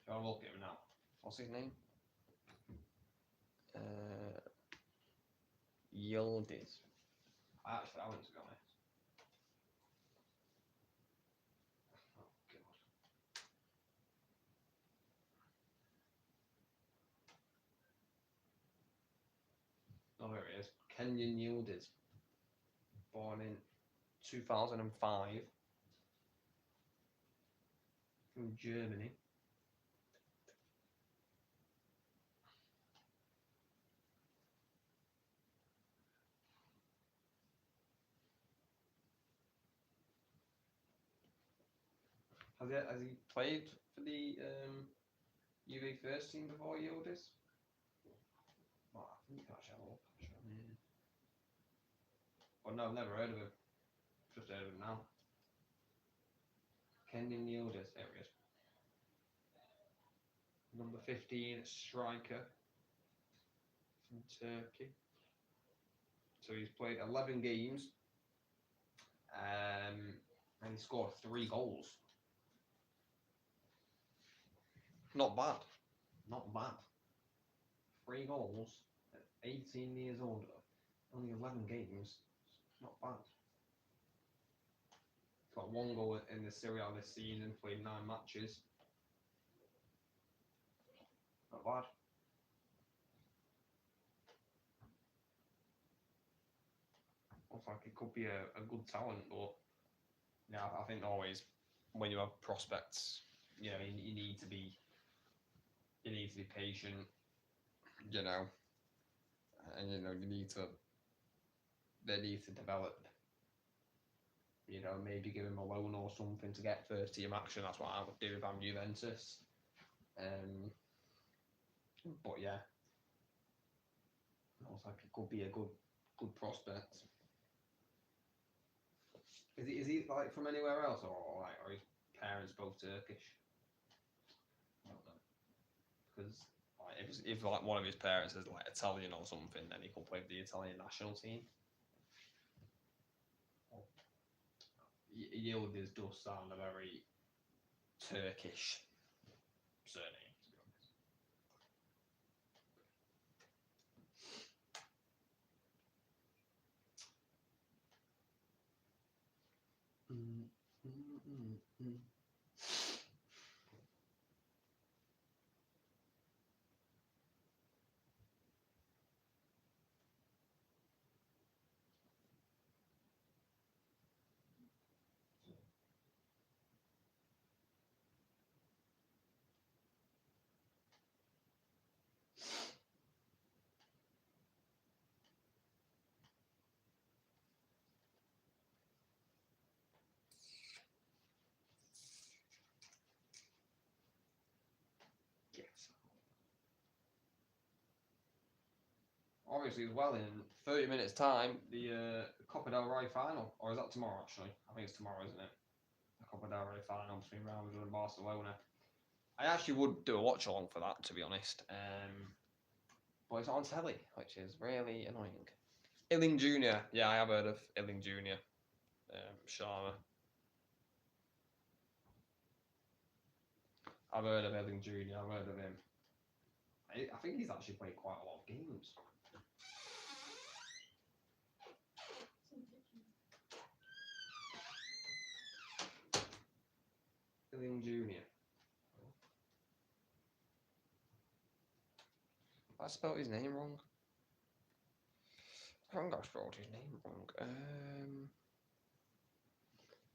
Shall I look at him now? What's his name? Yildiz. I actually haven't, to be honest. Oh, there it is. Kenyan Yildiz. Born in 2005 from Germany. Has he played for the UV first team before Yildiz? Oh, I think I shall look. But no, I've never heard of him. Just heard of him now. Kenyan Yildiz, there he is. Number 15, striker from Turkey. So he's played 11 games and he scored 3 goals. Not bad. Not bad. 3 goals at 18 years old. Only 11 games. Not bad. Got 1 goal in the Serie A this season, played 9 matches. Not bad. Looks like it could be a good talent, but yeah, I think always when you have prospects, you need to be patient, and they need to develop. Maybe give him a loan or something to get first team action. That's what I would do if I'm Juventus. But yeah, looks like it could be a good prospect. Is he like from anywhere else, or like are his parents both Turkish? I don't know. Because like, if like one of his parents is like Italian or something, then he could play for the Italian national team. Yildiz does sound a very Turkish surname, to be honest. Yes. Obviously, as well, in 30 minutes' time, the Copa del Rey final, or is that tomorrow? Actually, I think it's tomorrow, isn't it? The Copa del Rey final between Real Madrid and Barcelona. I actually would do a watch along for that, to be honest. But it's on telly, which is really annoying. Illing Jr. Yeah, I have heard of Illing Jr. Sharma. I've heard of Illing Jr. I've heard of him. I think he's actually played quite a lot of games. Illing Jr. I spelled his name wrong. I think I spelled his name wrong.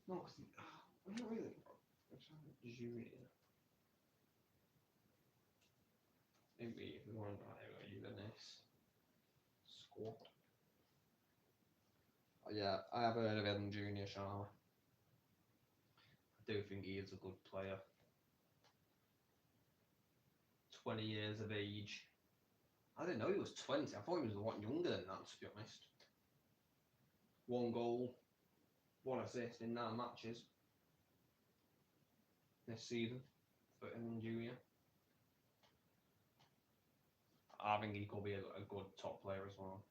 No, not really. Junior. Maybe if we want to even this squad. Oh, yeah, I have heard of Ellen Junior Sharma. I do think he is a good player. 20 years of age. I didn't know he was 20. I thought he was a lot younger than that, to be honest. 1 goal, 1 assist in 9 matches this season for Ellen Junior. I think he could be a good top player as well.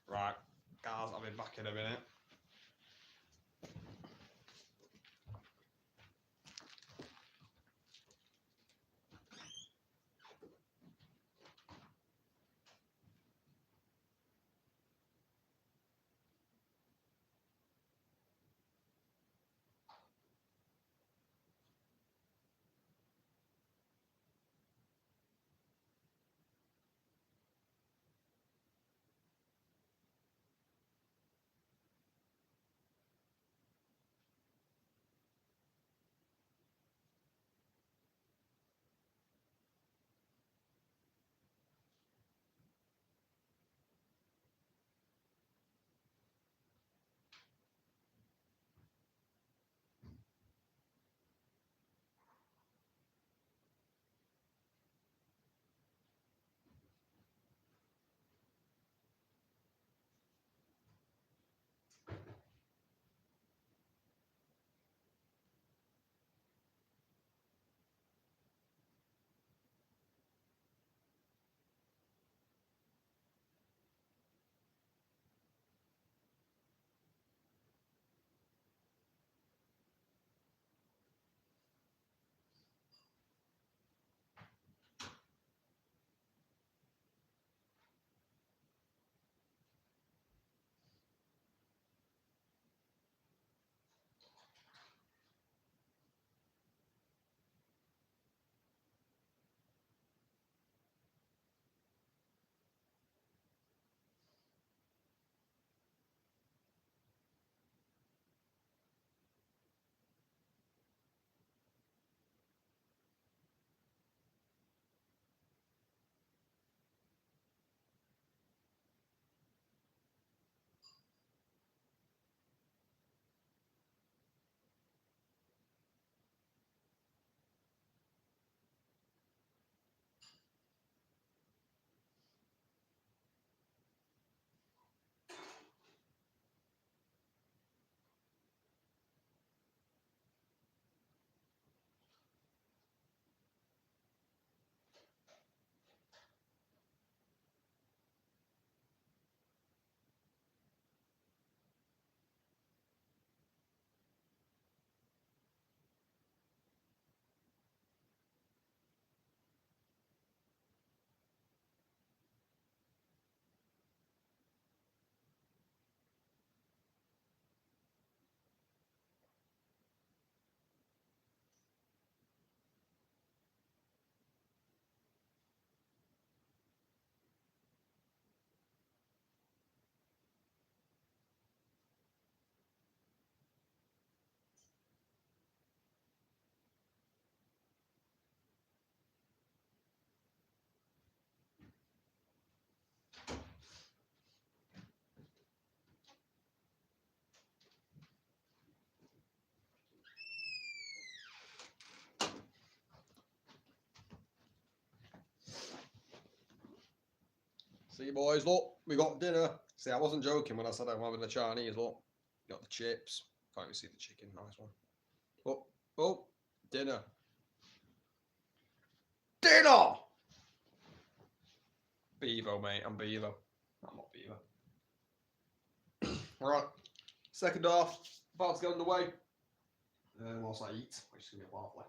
Right, guys, I'll be back in a minute. See, boys, look, we got dinner. See, I wasn't joking when I said I'm having the Chinese. Look, got the chips. Can't even see the chicken. Nice one. Oh, dinner. Dinner! Bevo, mate. I'm Bevo. I'm not Bevo. Right. Second half. About to get underway. Whilst I eat, which is going to be lovely.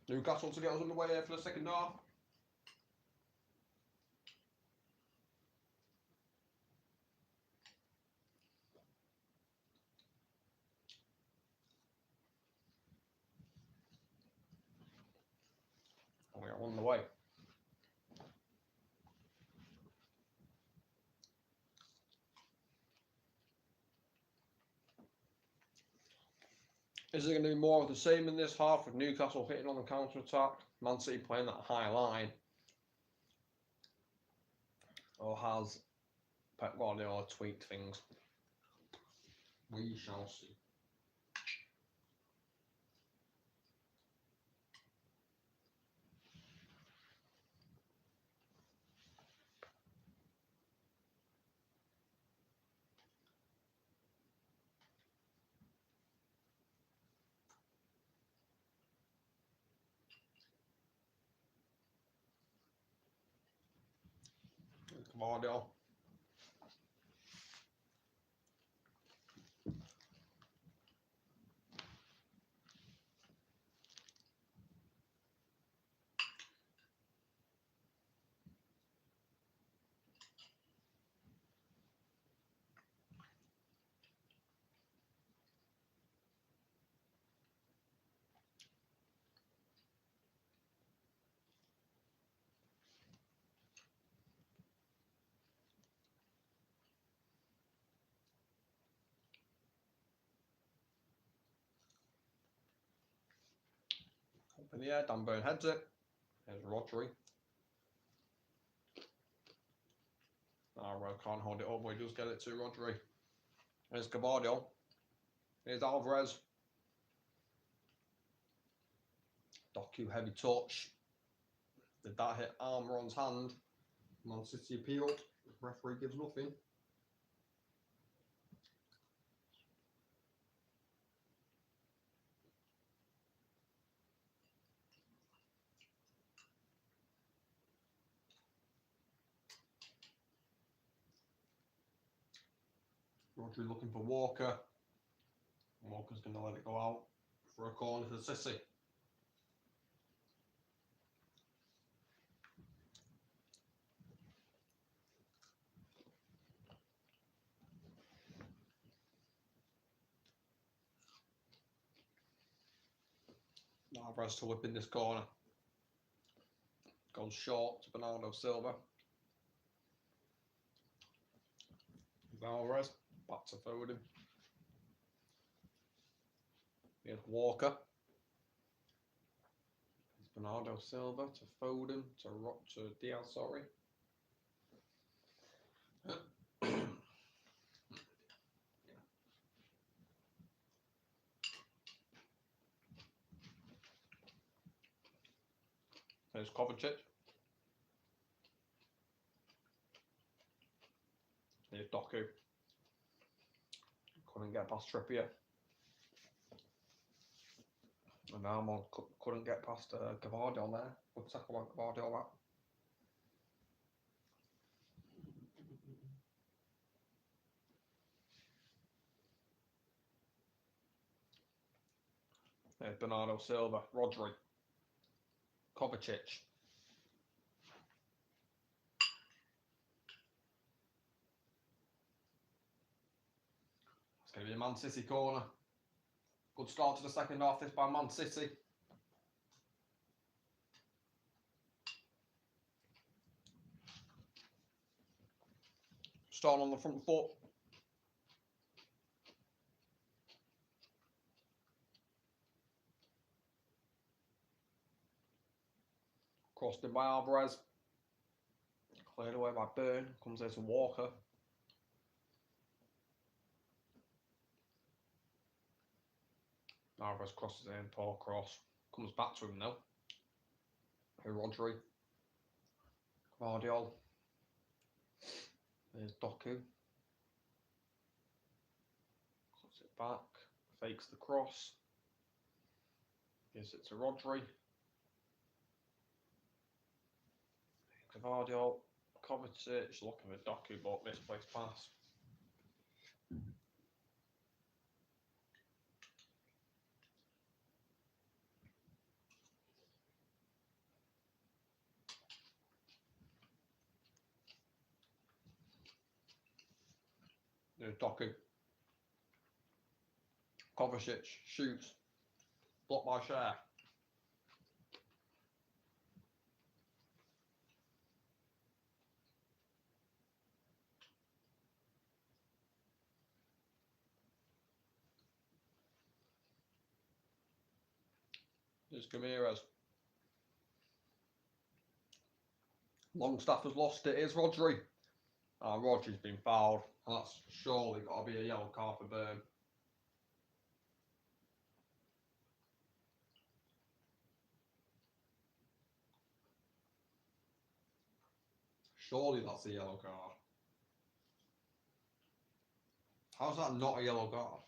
Newcastle to get us underway here for the second half. And we are on the way. Is it going to be more of the same in this half with Newcastle hitting on the counter-attack, Man City playing that high line? Or has Pep Guardiola tweaked things? We shall see. Guardiola. Up in the air, Dan Burn heads it. There's Rodri. Well, can't hold it up, but he does get it to Rodri. There's Gabardio. Here's Alvarez. Doku heavy touch. Did that hit Almiron's hand? Man City appeal. The referee gives nothing. Rodri looking for Walker. Walker's going to let it go out for a corner for City. Alvarez to whip in this corner. Goes short to Bernardo Silva. Alvarez back to Foden. Here's Walker. Here's Bernardo Silva to Foden to Diaz, sorry. There's Kovacic. Here's Doku. Couldn't get past Trippier. And Armand couldn't get past Gavardio there. Good tackle on Gavardio that. There's Bernardo Silva, Rodri, Kovacic. It's going to be a Man City corner. Good start to the second half, this by Man City. Starting on the front foot. Crossed in by Alvarez. Cleared away by Burn. Comes there to Walker. Alvarez crosses in, poor cross. Comes back to him now. Rodri. Guardiola. There's Doku. Cuts it back. Fakes the cross. Gives it to Rodri. Guardiola. Kovacic looking at Doku, but misplaced pass. There's Doku. Kovacic shoots. Blocked by Cher. There's Ramirez. Longstaff has lost it. Here's Rodri. Rodri's been fouled. That's surely got to be a yellow card for Burn. Surely that's a yellow card. How's that not a yellow card?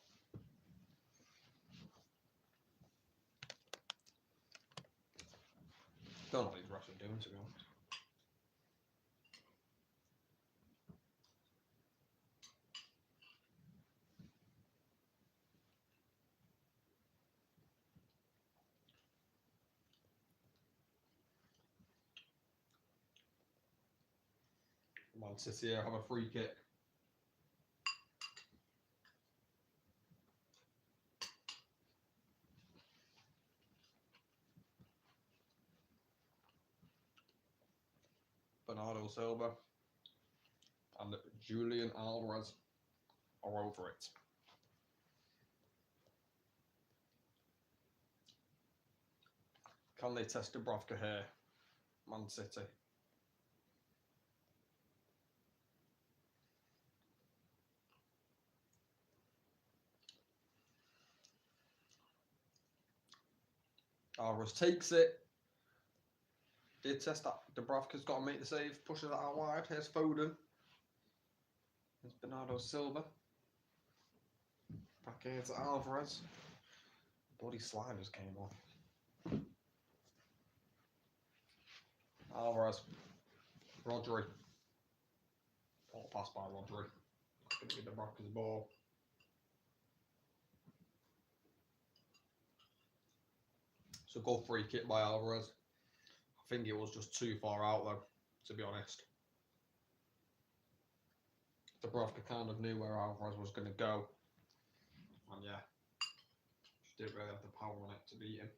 Don't know what these refs are doing, to be honest. Man City here have a free kick. Bernardo Silva and Julian Alvarez are over it. Can they test Dubravka here? Man City. Alvarez takes it. Did test that. Dubravka's got to make the save. Pushes it out wide. Here's Foden. There's Bernardo Silva. Back here to Alvarez. Bloody sliders came off. Alvarez. Rodri. Poor pass by Rodri. Going to be Dubravka's ball. So go free kick by Alvarez. I think it was just too far out though, to be honest. Dubravka kind of knew where Alvarez was going to go. And yeah, just didn't really have the power on it to beat him.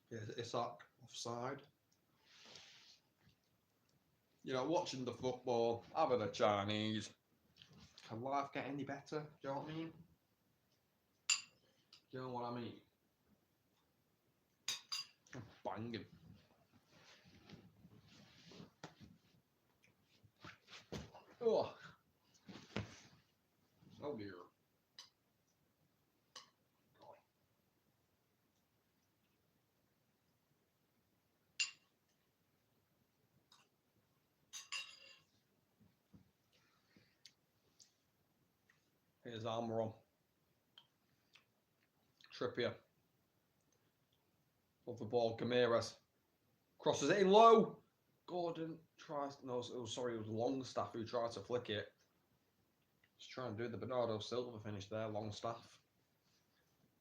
Here's Isak offside. You know, watching the football, having a Chinese. Can life get any better? Do you know what I mean? Do you know what I mean? Banging. Oh. Oh dear. God. Here's Almiron. Trippier. Off the ball, Ramirez. Crosses it in low. Gordon tries, no, it was Longstaff who tried to flick it. Just trying to do the Bernardo Silva finish there, Longstaff.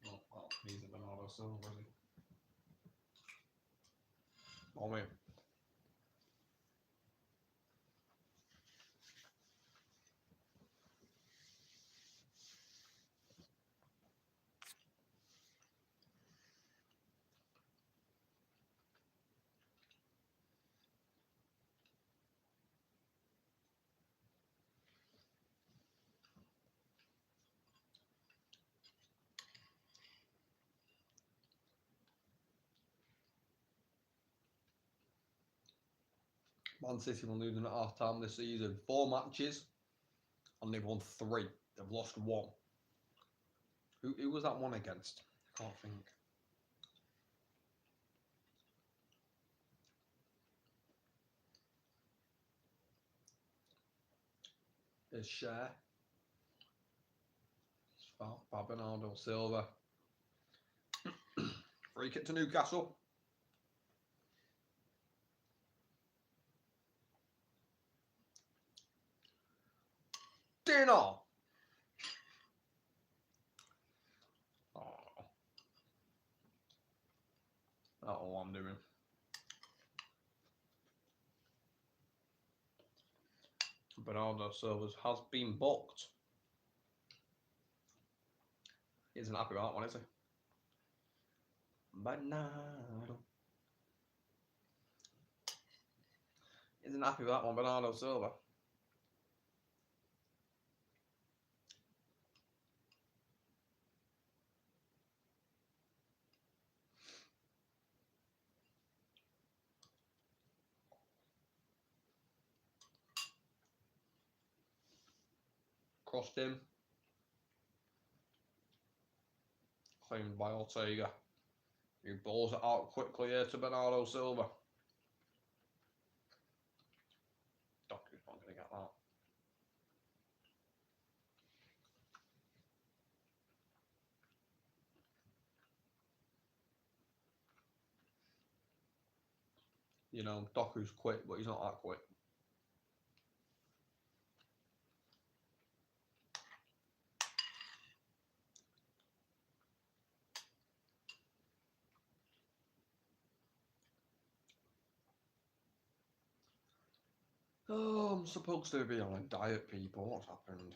Oh, well, he's a Bernardo Silva, is he? Oh, man. Man City were losing at half time this season. 4 matches, and they've won 3. They've lost 1. Who was that one against? I can't think. His share. Bernardo Silva. Free kick to Newcastle. Dinner. Oh. That's all I'm doing. Bernardo Silva has been booked. He isn't happy with that one, is he? Bernardo. Isn't happy with that one, Bernardo Silva. Crossed him. Claimed by Ortega. He balls it out quickly here to Bernardo Silva. Docker's not going to get that. You know, Doku's quick, but he's not that quick. Oh, I'm supposed to be on a diet, people. What's happened?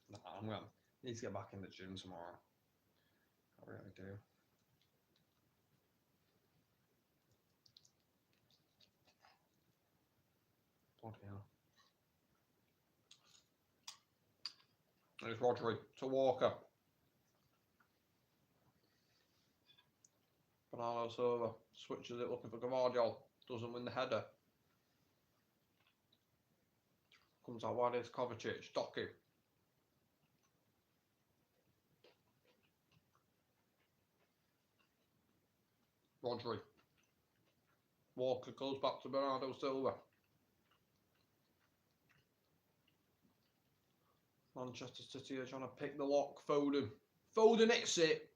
Nah, I'm gonna need to get back in the gym tomorrow. I really do. Bloody hell. There's Rodri to Walker. Bernardo Silva switches it, looking for Gavardiol. Doesn't win the header. Comes out wide, it's Kovacic. Doku. Rodri. Walker goes back to Bernardo Silva. Manchester City are trying to pick the lock. Foden. Foden hits it.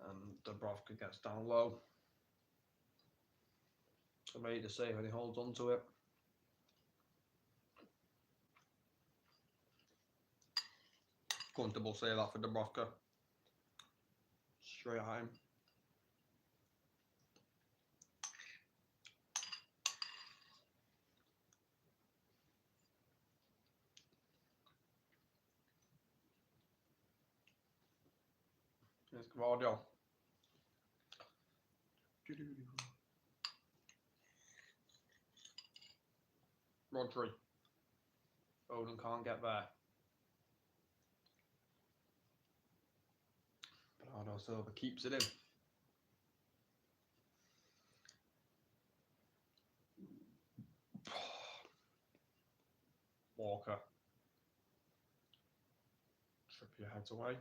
And Dubravka gets down low. So made the save and he holds on to it. Comfortable save that for Dubravka. Straight at him. Here's Gavardiol. Rodri. Foden can't get there. Bernardo Silva keeps it in. Walker. Trippier heads away.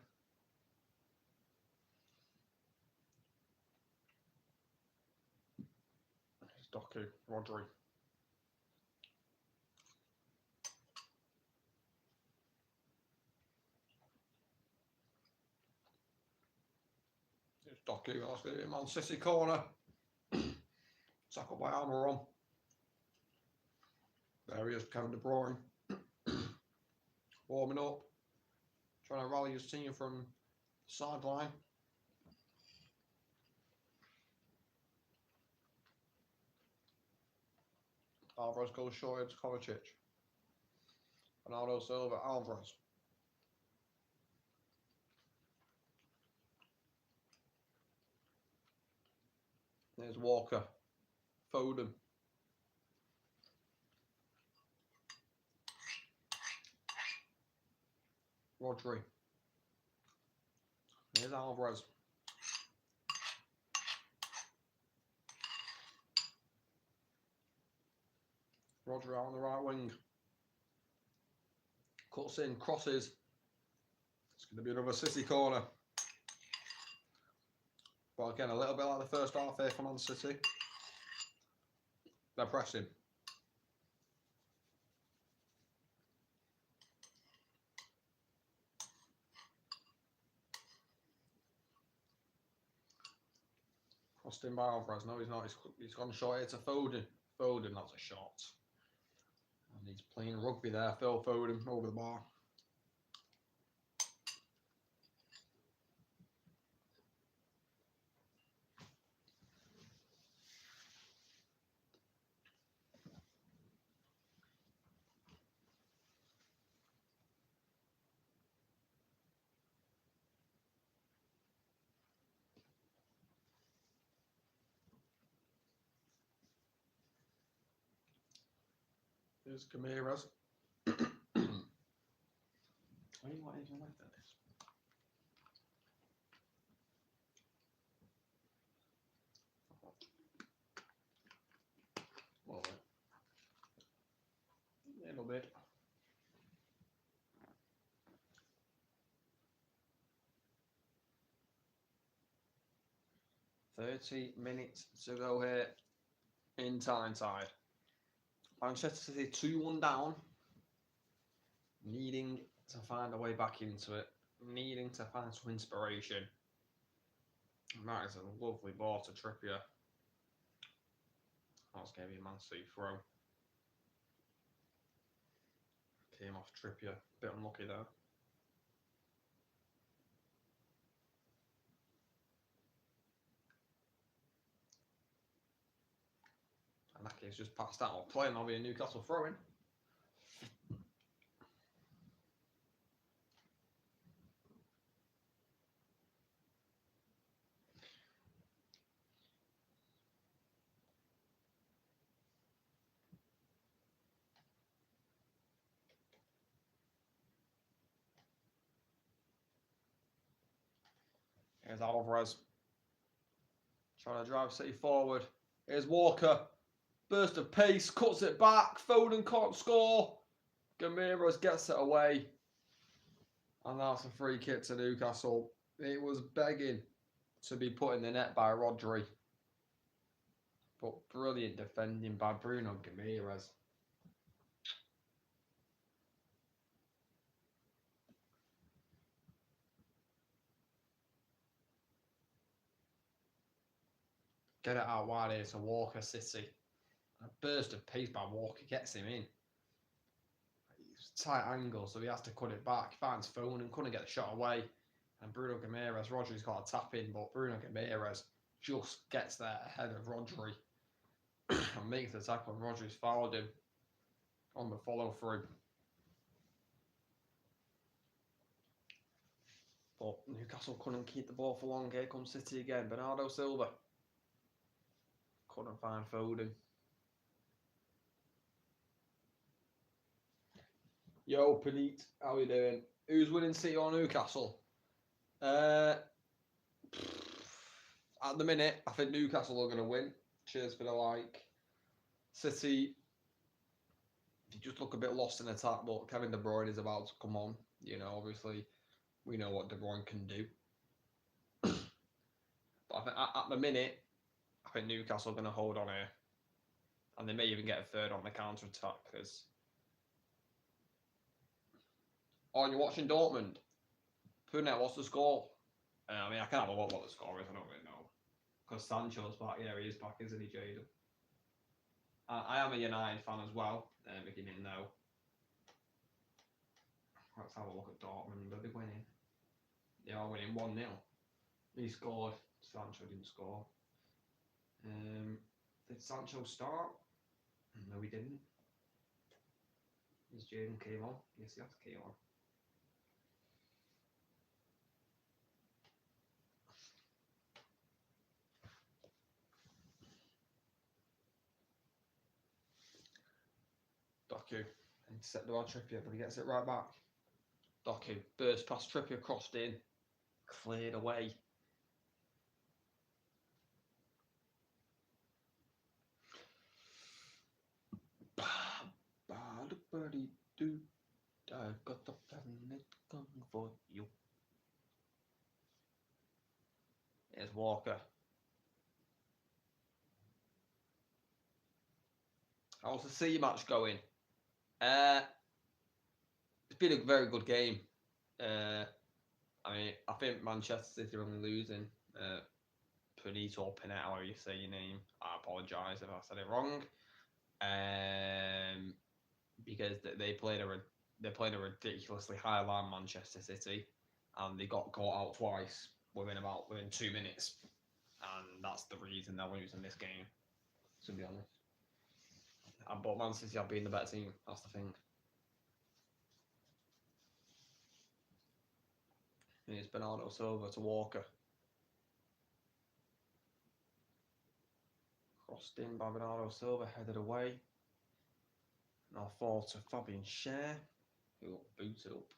It's Doku. Rodri. It's Doku. That's going to be Man City corner. Tackled by Almiron. There he is, Kevin De Bruyne. Warming up. Trying to rally his team from the sideline. Alvarez goes short into Kovacic. Bernardo Silva, Alvarez. There's Walker. Foden. Rodri. Here's Alvarez. Rodri out on the right wing. Cuts in, crosses. It's going to be another City corner. But again, a little bit like the first half here for Man City. They're pressing. Crossed in by Alvarez. No, he's not. He's gone short here to Foden. Foden, that's a shot. And he's playing rugby there. Phil Foden over the bar. Here's Cameiras. Why do you want anything left of this? Well, a little bit. $30 to go here in Tyneside. Manchester City 2-1 down. Needing to find a way back into it. Needing to find some inspiration. That is a lovely ball to Trippier. That's going to be a Man City throw. Came off Trippier. Bit unlucky there. And that game's just passed out. Playing, that'll be a Newcastle throw-in. Here's Alvarez. Trying to drive City forward. Here's Walker. Burst of pace. Cuts it back. Foden can't score. Gameiras gets it away. And that's a free kick to Newcastle. It was begging to be put in the net by Rodri. But brilliant defending by Bruno Gameiras. Get it out wide here to Walker City. A burst of pace by Walker gets him in. Tight angle, so he has to cut it back. Finds Foden and couldn't get the shot away. And Bruno Gameiras, Rodri's got a tap in, but Bruno Gameiras just gets there ahead of Rodri and makes the tackle. And Rodri's fouled him on the follow through. But Newcastle couldn't keep the ball for long. Here comes City again. Bernardo Silva. Couldn't find Foden. Yo, Panit, how you doing? Who's winning, City or Newcastle? At the minute, I think Newcastle are going to win. Cheers for the like. City, you just look a bit lost in attack, but Kevin De Bruyne is about to come on. You know, obviously, we know what De Bruyne can do. But I think at the minute, I think Newcastle are going to hold on here. And they may even get a third on the counter-attack. Because... Oh, you're watching Dortmund? Punet, what's the score? I mean, I can't have a look what the score is. I don't really know. Because Sancho's back. Yeah, he is back, isn't he, Jaden? I am a United fan as well. If you didn't know. Let's have a look at Dortmund. Are they winning? They are winning 1-0. He scored. Sancho didn't score. Did Sancho start? No, he didn't. Yes, Jaden came on. Yes, he has came on. Doku intercepted by Trippier, but he gets it right back. Doku burst past Trippier, crossed in, cleared away. Birdie do. I've got the planet coming for you. Here's Walker. How's the C match going? It's been a very good game. I mean, I think Manchester City are only losing. Panito or Panetta, however you say your name. I apologise if I said it wrong. Because they played a ridiculously high line Manchester City, and they got caught out twice within 2 minutes, and that's the reason they're losing this game. To be honest, but Man City have been the better team. That's the thing. It's Bernardo Silva to Walker. Crossed in by Bernardo Silva, headed away. Now fall to Fabian Schär, who got booted up.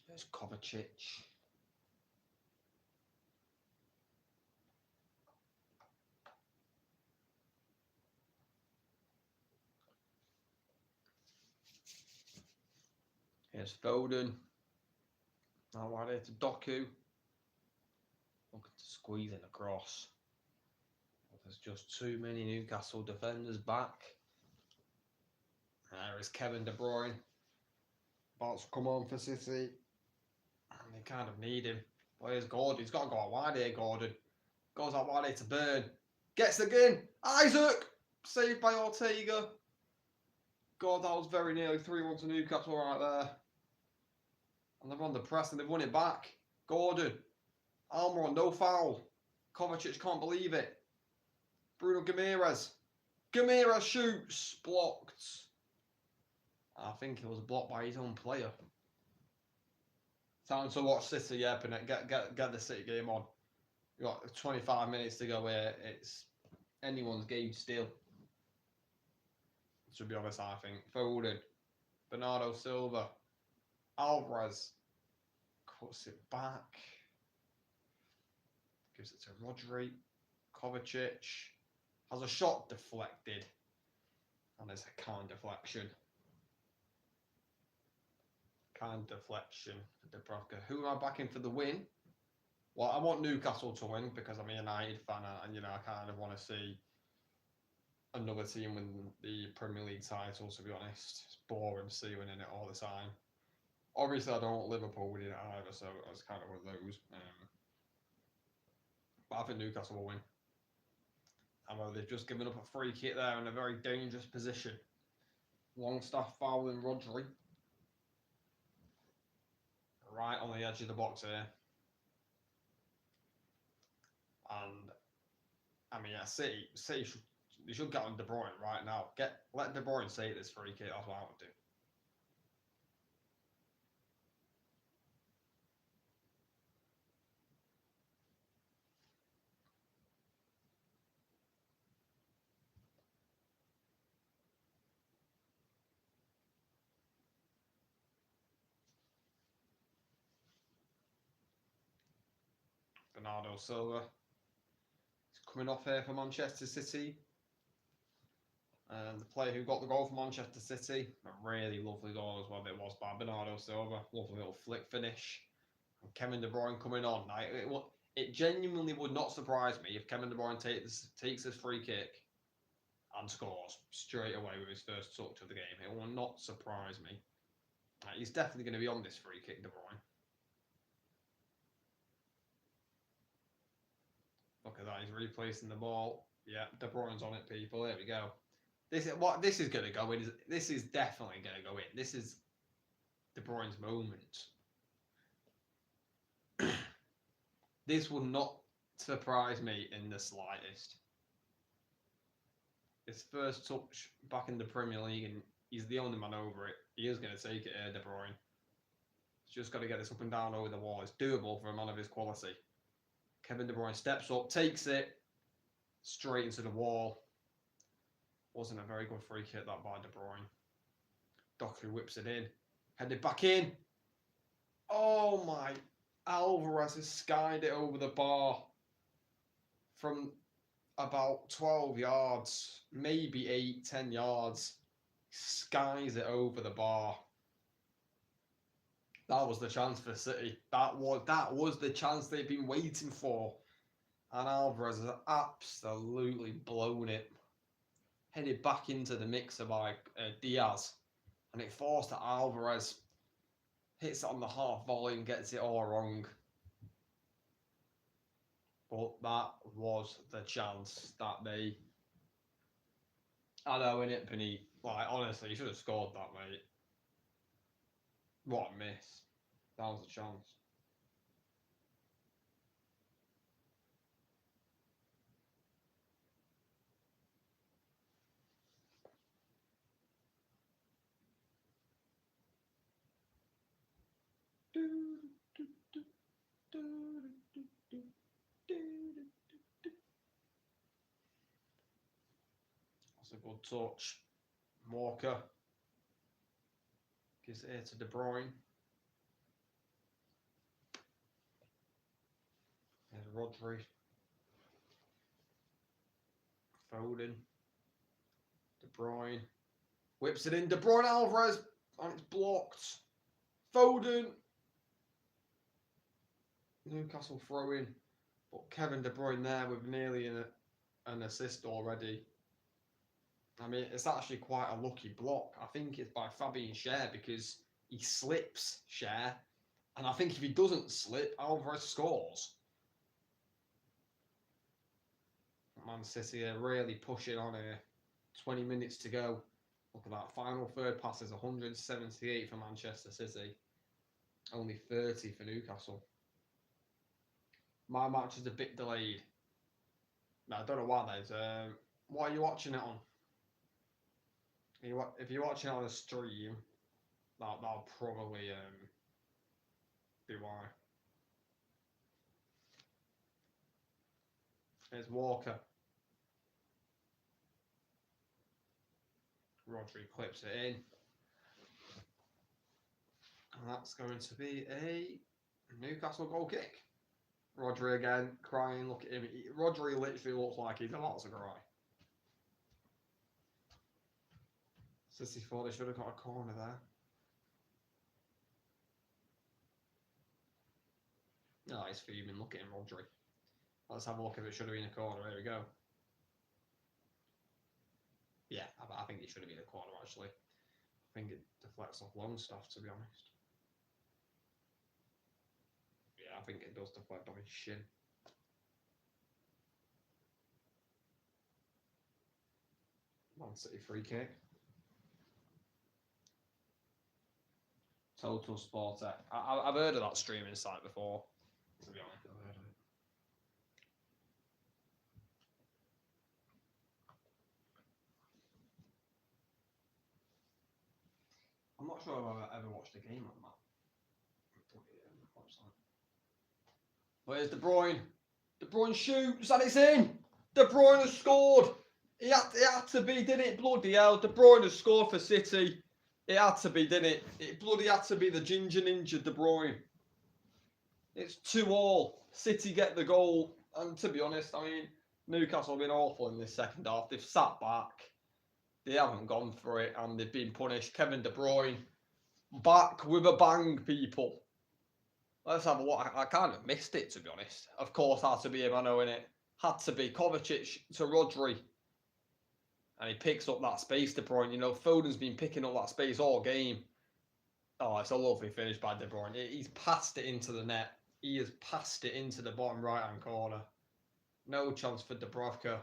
There's Kovacic. Here's Foden. Now right here to Doku. Looking to squeeze it across. There's just too many Newcastle defenders back. There is Kevin De Bruyne. About to come on for City. And they kind of need him. Where's Gordon? He's got to go out wide here, Gordon. Goes out wide here to Burn. Gets again. Isaac! Saved by Ortega. God, that was very nearly 3-1 to Newcastle right there. And they're on the press and they've won it back. Gordon. Almiron, no foul. Kovacic can't believe it. Bruno Guimaraes. Guimaraes shoots. Blocked. I think it was blocked by his own player. Time to watch City, yeah, Pinette. Get the City game on. We've got 25 minutes to go here. It's anyone's game still. To be honest, I think. Foden. Bernardo Silva. Alvarez. Cuts it back. Gives it to Rodri. Kovacic. Has a shot deflected. And there's a kind deflection. Kind deflection for Dubravka. Who am I backing for the win? Well, I want Newcastle to win because I'm a United fan and, I kind of want to see another team win the Premier League title, to be honest. It's boring to see winning it all the time. Obviously, I don't want Liverpool winning it either, so it's kind of one of those. But I think Newcastle will win. However, they've just given up a free kick there in a very dangerous position. Longstaff fouling Rodri. Right on the edge of the box here. And, I mean, yeah, City should get on De Bruyne right now. Let De Bruyne take this free kick, that's what I would do. Bernardo Silva. He's coming off here for Manchester City. And the player who got the goal for Manchester City, a really lovely goal as well, it was by Bernardo Silva. Lovely little flick finish. And Kevin De Bruyne coming on. It genuinely would not surprise me if Kevin De Bruyne takes this free kick and scores straight away with his first touch of the game. It will not surprise me. He's definitely going to be on this free kick, De Bruyne. Look at that, he's replacing the ball. Yeah, De Bruyne's on it, people. There we go. This is going to go in. This is definitely going to go in. This is De Bruyne's moment. This will not surprise me in the slightest. His first touch back in the Premier League, and he's the only man over it. He is going to take it here, De Bruyne. He's just got to get this up and down over the wall. It's doable for a man of his quality. Kevin De Bruyne steps up, takes it straight into the wall. Wasn't a very good free kick that by De Bruyne. Doku whips it in. Headed back in. Oh my. Alvarez has skied it over the bar from about 12 yards, maybe 8, 10 yards. Skies it over the bar. That was the chance for City. That was the chance they've been waiting for. And Alvarez has absolutely blown it. Headed back into the mixer by Diaz. And it forced Alvarez. Hits it on the half volley and gets it all wrong. But that was the chance that they... I know, innit, Benit? Like, honestly, you should have scored that, mate. What a miss. That was a chance. That's a good touch. Walker gives it here to De Bruyne. There's Rodri. Foden. De Bruyne. Whips it in. De Bruyne, Alvarez. And it's blocked. Foden. Newcastle throw in. But Kevin De Bruyne there with nearly an assist already. I mean, it's actually quite a lucky block. I think it's by Fabian Schär because he slips Schär. And I think if he doesn't slip, Alvarez scores. Man City are really pushing on here. 20 minutes to go. Look at that. Final third pass is 178 for Manchester City. Only 30 for Newcastle. My match is a bit delayed. No, I don't know why that is. What are you watching it on? If you're watching it on a stream, that'll probably be why. There's Walker. Rodri clips it in. And that's going to be a Newcastle goal kick. Rodri again, crying. Look at him. Rodri literally looks like he's about to cry. City thought they should have got a corner there. No, he's fuming. Look at him, Rodri. Let's have a look if it should have been a corner. Here we go. Yeah, I think it should have been a corner, actually. I think it deflects off Longstaff, to be honest. Yeah, I think it does deflect on his shin. Man City free kick. Total Sporter. I've heard of that streaming site before, to be honest. I've heard of it. I'm not sure if I've ever watched a game on that website. Where's De Bruyne? De Bruyne shoots and it's in! De Bruyne has scored! It had to be, didn't it? Bloody hell. De Bruyne has scored for City. It had to be, didn't it? It bloody had to be the Ginger Ninja De Bruyne. It's 2-2. City get the goal. And to be honest, I mean, Newcastle have been awful in this second half. They've sat back. They haven't gone for it and they've been punished. Kevin De Bruyne back with a bang, people. Let's have a look. I kind of missed it, to be honest. Of course, had to be him, I know, innit? Had to be Kovacic to Rodri. And he picks up that space, De Bruyne. You know, Foden's been picking up that space all game. Oh, it's a lovely finish by De Bruyne. He's passed it into the net. He has passed it into the bottom right-hand corner. No chance for Dubravka.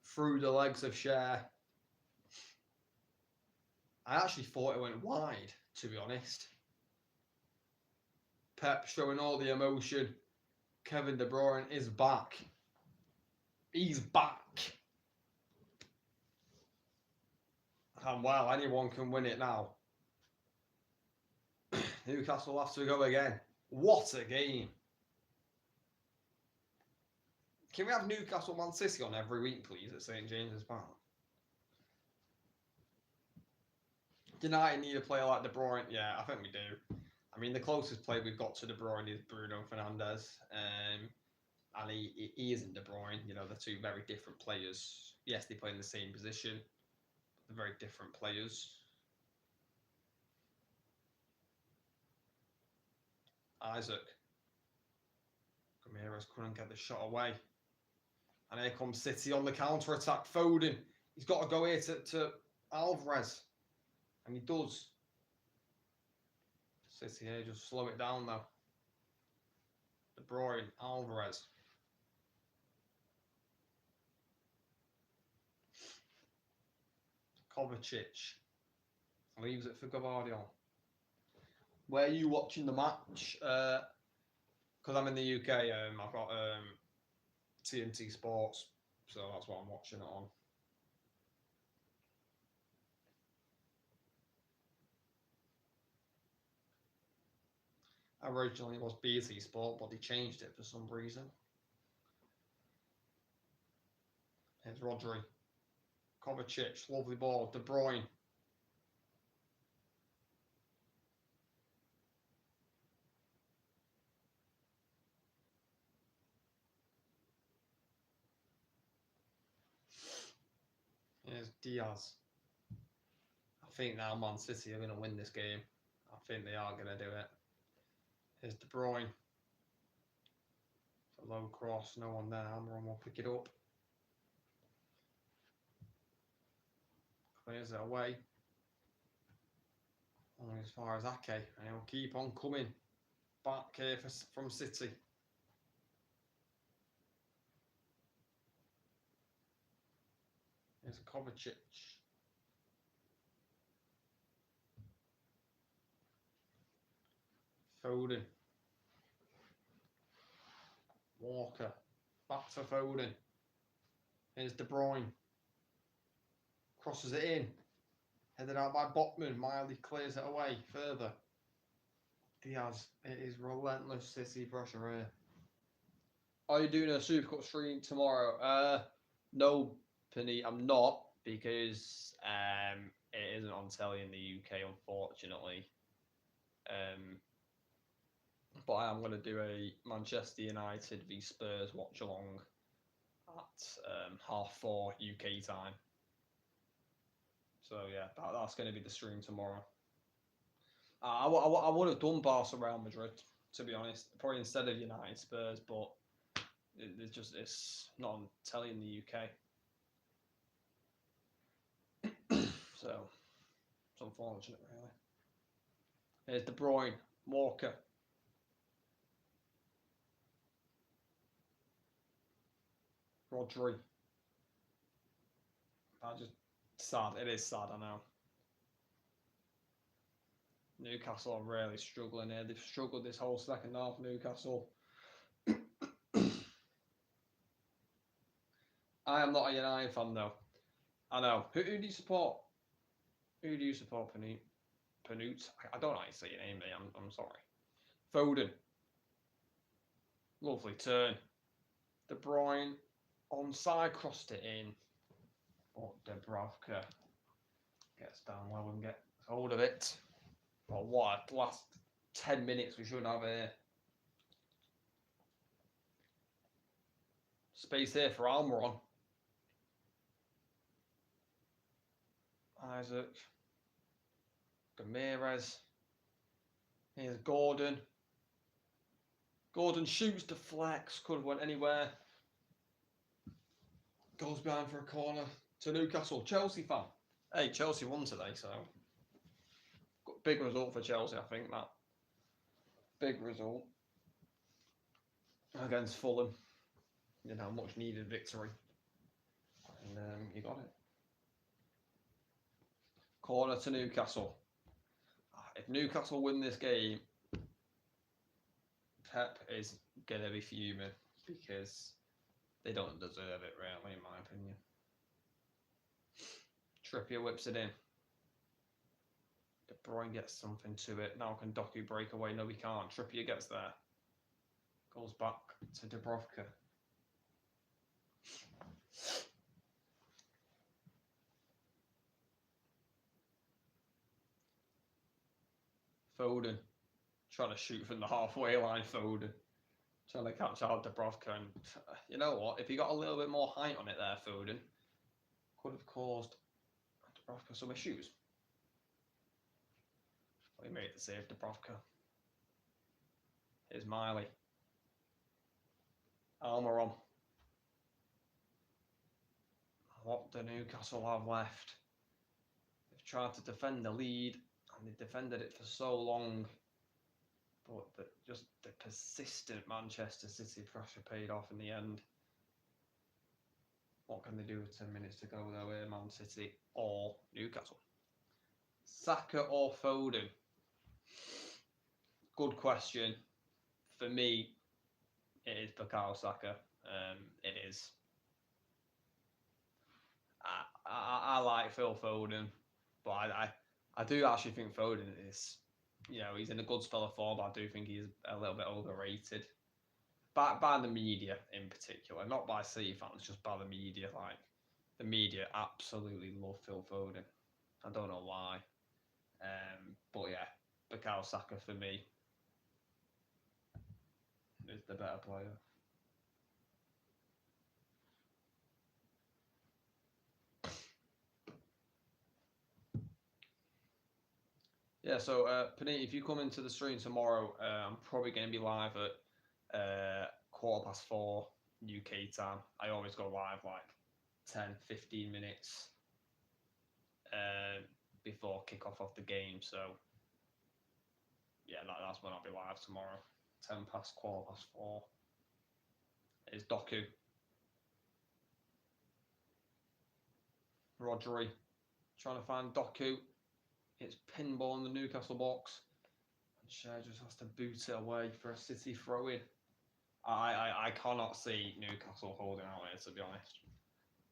Through the legs of Schär. I actually thought it went wide, to be honest. Pep showing all the emotion. Kevin De Bruyne is back. He's back. And well, anyone can win it now. Newcastle will have to go again. What a game. Can we have Newcastle Man City on every week, please, at St James's Park? United need a player like De Bruyne. Yeah, I think we do. I mean, the closest player we've got to De Bruyne is Bruno Fernandes. And he isn't De Bruyne. You know, they're two very different players. Yes, they play in the same position. But they're very different players. Isaac. Ramirez couldn't get the shot away. And here comes City on the counter-attack. Foden. He's got to go here to Alvarez. And he does. City here, just slow it down though. De Bruyne, Alvarez. Kovacic. Leaves it for Gavardiol. Where are you watching the match? Because I'm in the UK, I've got TNT Sports, so that's what I'm watching it on. Originally it was BT Sport, but they changed it for some reason. Here's Rodri. Kovacic, lovely ball. De Bruyne. Here's Diaz. I think now Man City are going to win this game. I think they are going to do it. Here's De Bruyne. It's a low cross, no one there. Almiron will pick it up. Clears it away. Only as far as Ake. And he'll keep on coming back here from City. Here's Kovacic. Foden. Walker. Back to Foden. Here's De Bruyne. Crosses it in. Headed out by Botman. Miley clears it away further. Diaz. It is relentless City pressure here. Are you doing a Super Cup stream tomorrow? No, Penny, I'm not, because it isn't on telly in the UK, unfortunately. But I am going to do a Manchester United v Spurs watch along at 4:30 UK time. So yeah, that's going to be the stream tomorrow. I would have done Barca Real Madrid, to be honest, probably instead of United Spurs, but it's not on telly in the UK. So it's unfortunate, really. Here's De Bruyne, Walker. Rodri. Sad. It is sad, I know. Newcastle are really struggling here. They've struggled this whole second half, Newcastle. I am not a United fan, though. I know. Who do you support? Who do you support, Panut? I don't know how you say your name, mate. I'm sorry. Foden. Lovely turn. De Bruyne. Onside, crossed it in. But Dubravka gets down low and gets hold of it. But what, last 10 minutes we should have here. Space here for Almiron. Isaac. Ramirez. Here's Gordon. Gordon shoots, deflects, could have went anywhere. Goes behind for a corner to Newcastle. Chelsea fan. Hey, Chelsea won today, so big result for Chelsea, I think, that. Big result against Fulham. You know, much needed victory. And you got it. Corner to Newcastle. If Newcastle win this game, Pep is going to be fuming because they don't deserve it, really, in my opinion. Trippier whips it in. De Bruyne gets something to it. Now can Doku break away? No, he can't. Trippier gets there. Goes back to Dubravka. Foden. Trying to shoot from the halfway line, Foden. Trying to catch out Dubravka. And you know what? If he got a little bit more height on it there, Foden, could have caused Dubravka some issues. But he made the save, Dubravka. Here's Miley. Almiron. What do Newcastle have left? They've tried to defend the lead, and they defended it for so long. But just the persistent Manchester City pressure paid off in the end. What can they do with 10 minutes to go though here, Man City or Newcastle? Saka or Foden? Good question. For me, it is Bukayo Saka. It is. I like Phil Foden, but I do actually think Foden is, you know, he's in a good spell of form, but I do think he's a little bit overrated. By the media in particular, not by City fans, just by the media. Like, the media absolutely love Phil Foden. I don't know why. But yeah, Bukayo Saka for me is the better player. Yeah, so Panini, if you come into the stream tomorrow, I'm probably going to be live at 4:15 UK time. I always go live like 10-15 minutes before kickoff of the game. So yeah, that's when I'll be live tomorrow. 4:10. It's Doku. Rodri trying to find Doku. It's pinball in the Newcastle box. And Shea just has to boot it away for a City throw-in. I cannot see Newcastle holding out here, to be honest.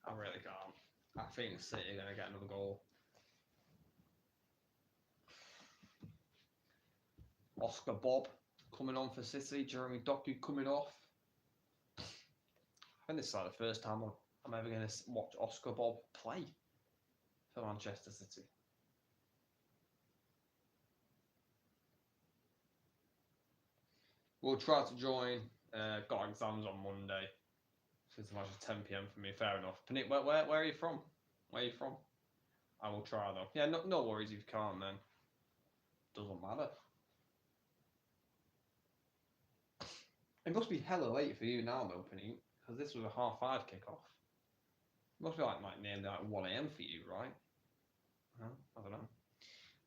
I really can't. I think City are going to get another goal. Oscar Bob coming on for City. Jeremy Doku coming off. I think this is like the first time I'm ever going to watch Oscar Bob play for Manchester City. We'll try to join. Got exams on Monday. So it's like 10 PM for me. Fair enough. Panit, where are you from? Where are you from? I will try though. Yeah, no worries if you can't then. Doesn't matter. It must be hella late for you now though, Panit, because this was a 5:30 kickoff. It must be like nearly like 1 AM for you, right? No, I don't know.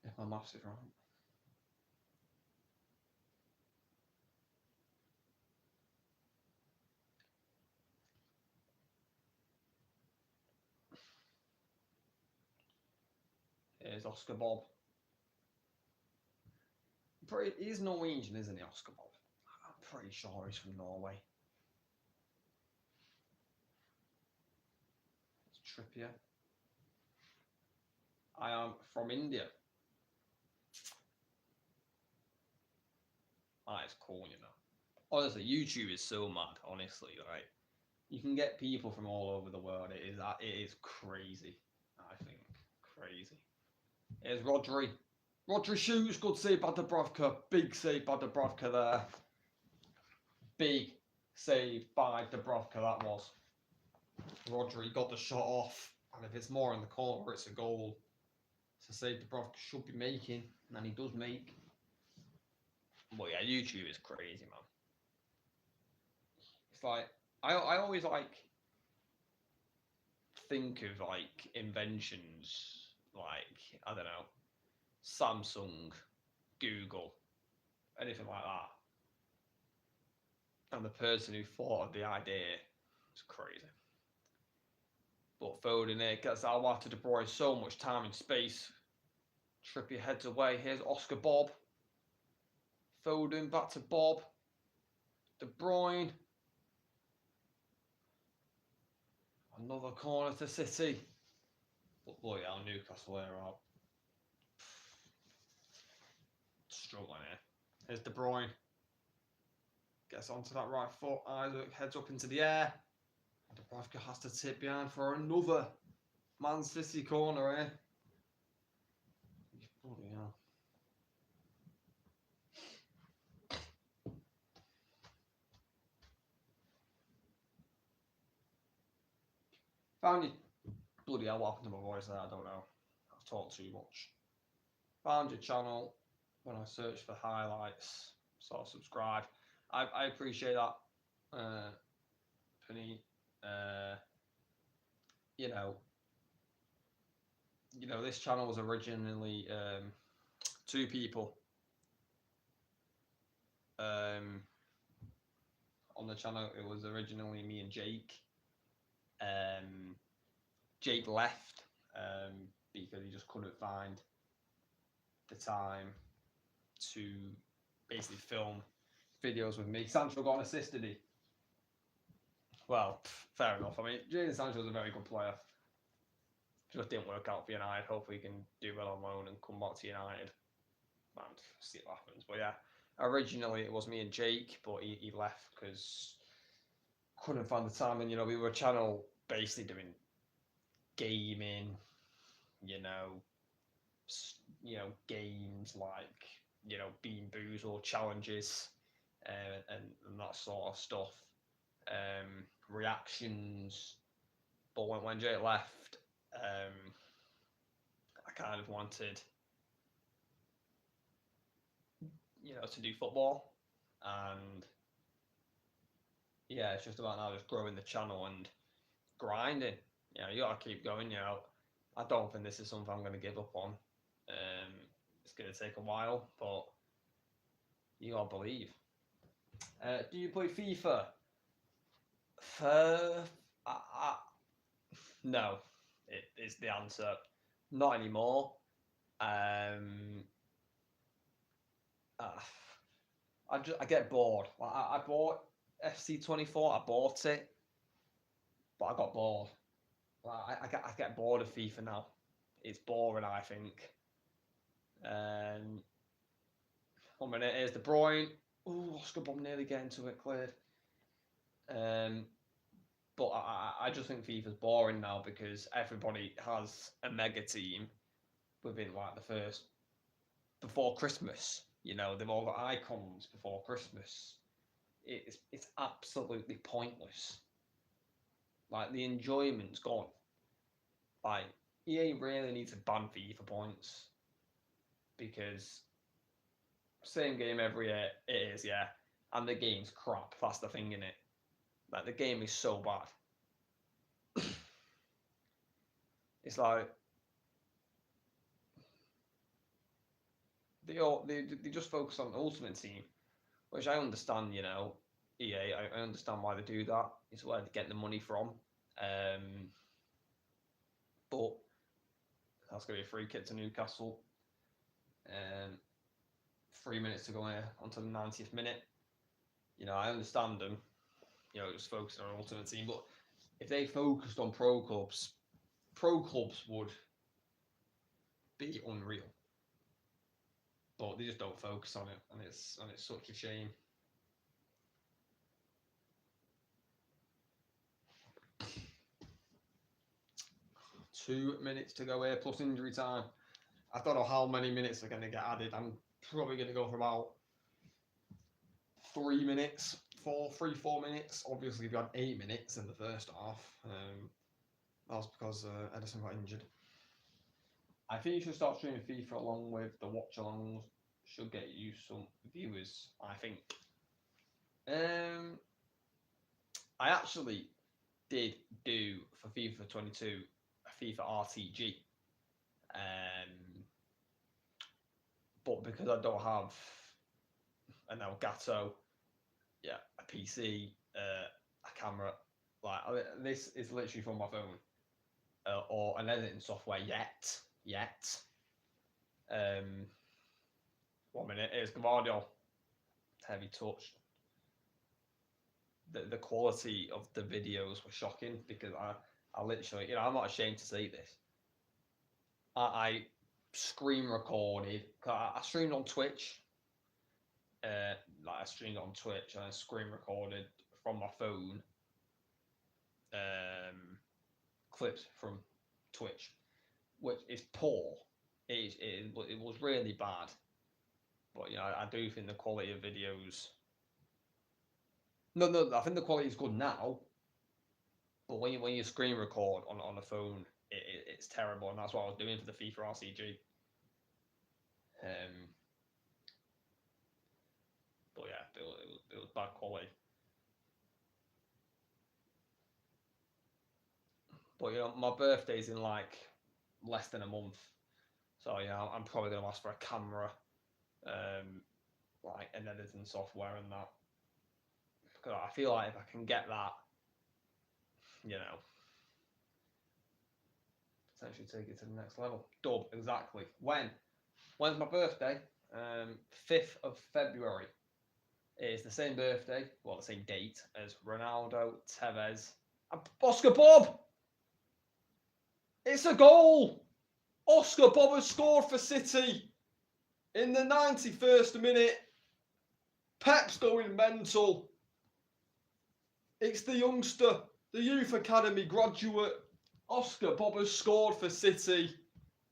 If my maths is right. Here's Oscar Bob. He's Norwegian, isn't he, Oscar Bob? I'm pretty sure he's from Norway. It's Trippier. I am from India. Ah, it's cool, you know. Honestly, YouTube is so mad, honestly, right? You can get people from all over the world. It is crazy, I think. Crazy. Here's Rodri. Rodri shoots. Good save by Dubravka. Big save by Dubravka there. Big save by Dubravka, that was. Rodri got the shot off. And if it's more in the corner, it's a goal. It's a save Dubravka should be making. And he does make. Well, yeah, YouTube is crazy, man. It's like, I always like think of like inventions like, I don't know, Samsung, Google, anything like that. And the person who thought of the idea is crazy. But Foden here gets Alwar to De Bruyne so much time and space. Trippier heads away. Here's Oscar Bob. Foden back to Bob. De Bruyne. Another corner to City. But boy, our Newcastle are out. Struggling here. Here's De Bruyne. Gets onto that right foot. Isaac heads up into the air. Dubravka has to tip behind for another Man City corner here. Bloody hell. Found your bloody hell, what happened to my voice there? I don't know. I've talked too much. Found your channel when I searched for highlights. So subscribe. I appreciate that, Penny. You know, this channel was originally two people on the channel. It was originally me and Jake. Jake left because he just couldn't find the time to basically film videos with me. Sancho got an assist, did he? Well, fair enough. I mean, Jadon Sancho is a very good player. Just didn't work out for United. Hopefully, he can do well on loan and come back to United. And see what happens. But yeah, originally it was me and Jake, but he left because couldn't find the time. And we were a channel basically doing gaming, games like Bean Booze or challenges, and that sort of stuff. Reactions. But when Jake left, I kind of wanted to do football, and yeah, it's just about now just growing the channel and grinding. You gotta keep going. I don't think this is something I'm going to give up on. It's going to take a while, but you gotta believe. Do you play FIFA? No, it is the answer. Not anymore. I get bored. Like, I bought FC24. I bought it, but I got bored. Like, I get bored of FIFA now. It's boring, I think. 1 minute. Here's De Bruyne. Ooh, Oscar Bomb nearly getting to it, cleared. But I just think FIFA's boring now because everybody has a mega team within like the first before Christmas. They've all got icons before Christmas. It's absolutely pointless. Like, the enjoyment's gone. Like, EA really needs to ban FIFA points because same game every year. It is, yeah, and the game's crap. That's the thing in it. Like, the game is so bad. It's like they just focus on the Ultimate Team, which I understand. EA. I understand why they do that. It's where they get the money from. But that's gonna be a free kick to Newcastle. 3 minutes to go here onto the 90th minute. I understand them. Just focusing on Ultimate Team. But if they focused on pro clubs would be unreal. But they just don't focus on it, and it's such a shame. Two minutes to go here plus injury time. I don't know how many minutes are going to get added. I'm probably going to go for about 3 minutes. 4 minutes. Obviously, we've got 8 minutes in the first half. That was because Edison got injured. I think you should start streaming FIFA along with the watch-alongs. Should get you some viewers, I think. I actually did do for FIFA 22 a FIFA RTG. But because I don't have an Elgato, a PC, a camera, like this is literally from my phone, or an editing software yet. 1 minute. Here's Gavardio. Heavy touch. The quality of the videos were shocking because I literally, I'm not ashamed to say this. I screen recorded. I streamed on Twitch. I streamed on Twitch and I screen recorded from my phone. Clips from Twitch, which is poor. It was really bad. But I do think the quality of videos. No, I think the quality is good now. But when you screen record on a phone, it's terrible, and that's what I was doing for the FIFA RCG. But yeah, it was bad quality. But you know, my birthday's in like less than a month, so yeah, I'm probably gonna ask for a camera, like an editing software and that. Because I feel like if I can get that, you know, potentially take it to the next level. Dub, exactly. When's my birthday? 5th of February. It's the same birthday, well, the same date as Ronaldo, Tevez, and Oscar Bob. It's a goal. Oscar Bob has scored for City in the 91st minute. Pep's going mental. It's the youngster, the youth academy graduate. Oscar Bob has scored for City.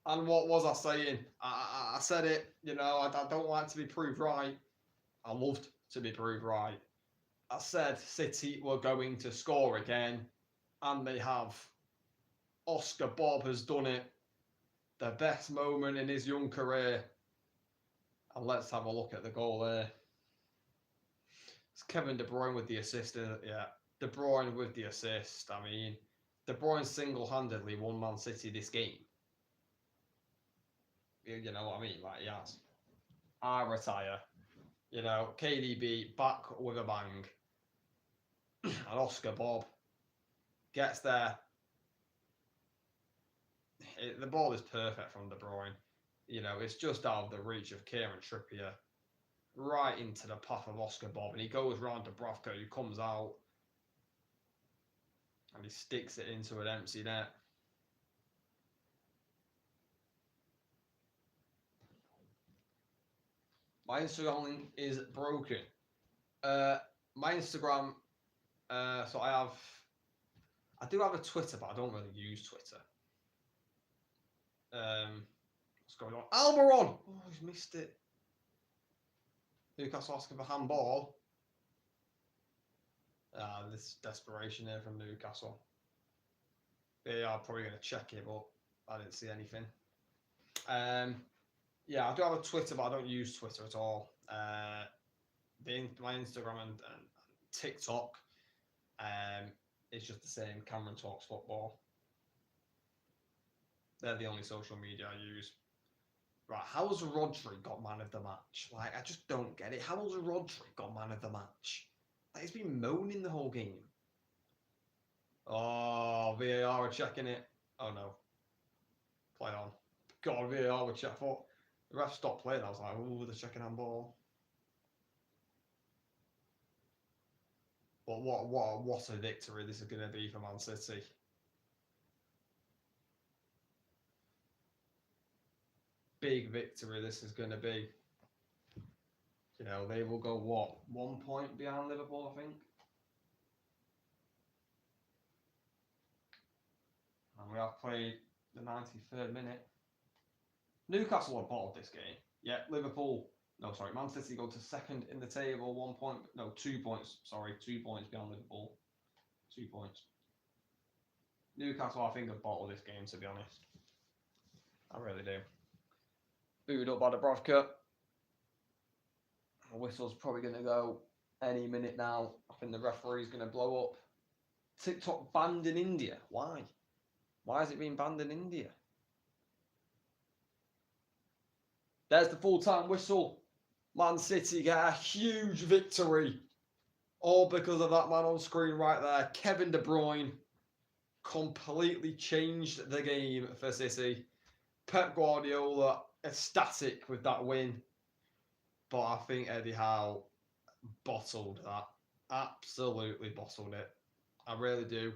And what was I saying? I said it, you know, I don't like to be proved right. I loved to be proved right. I said City were going to score again, and they have. Oscar Bob has done it. The best moment in his young career. And let's have a look at the goal there. It's Kevin De Bruyne with the assist. Yeah, De Bruyne with the assist. I mean, De Bruyne single-handedly won Man City this game. You know what I mean? Like, yes. I retire. You know, KDB back with a bang. And Oscar Bob gets there. The ball is perfect from De Bruyne. You know, it's just out of the reach of Kieran Trippier. Right into the path of Oscar Bob. And he goes round to Dubravka, who comes out. And he sticks it into an empty net. My Instagram link is broken. My Instagram, so I do have a Twitter, but I don't really use Twitter. What's going on? Almiron! Oh, he's missed it. Newcastle asking for handball. This desperation here from Newcastle. They are probably going to check it, but I didn't see anything. Yeah, I do have a Twitter, but I don't use Twitter at all. My Instagram and TikTok is just the same. CameronTalksFootball. They're the only social media I use. Right, how has Rodri got man of the match? Like, I just don't get it. How has Rodri got man of the match? Like, he's been moaning the whole game. Oh, VAR are checking it. Oh, no. Play on. God, VAR were checking. I thought the ref stopped playing. I was like, ooh, they're checking handball. But what a victory this is going to be for Man City. Big victory this is going to be. You know, they will go, what, 1 point behind Liverpool, I think? And we have played the 93rd minute. Newcastle have bottled this game. Yeah, Man City go to second in the table, 1 point, no, 2 points, sorry, 2 points behind Liverpool. 2 points. Newcastle, I think, have bottled this game, to be honest. I really do. Booed up by Dubravka. The whistle's probably going to go any minute now. I think the referee's going to blow up. TikTok banned in India. Why? Why has it been banned in India? There's the full-time whistle. Man City get a huge victory. All because of that man on screen right there. Kevin De Bruyne completely changed the game for City. Pep Guardiola ecstatic with that win. But I think Eddie Howe bottled that. Absolutely bottled it. I really do.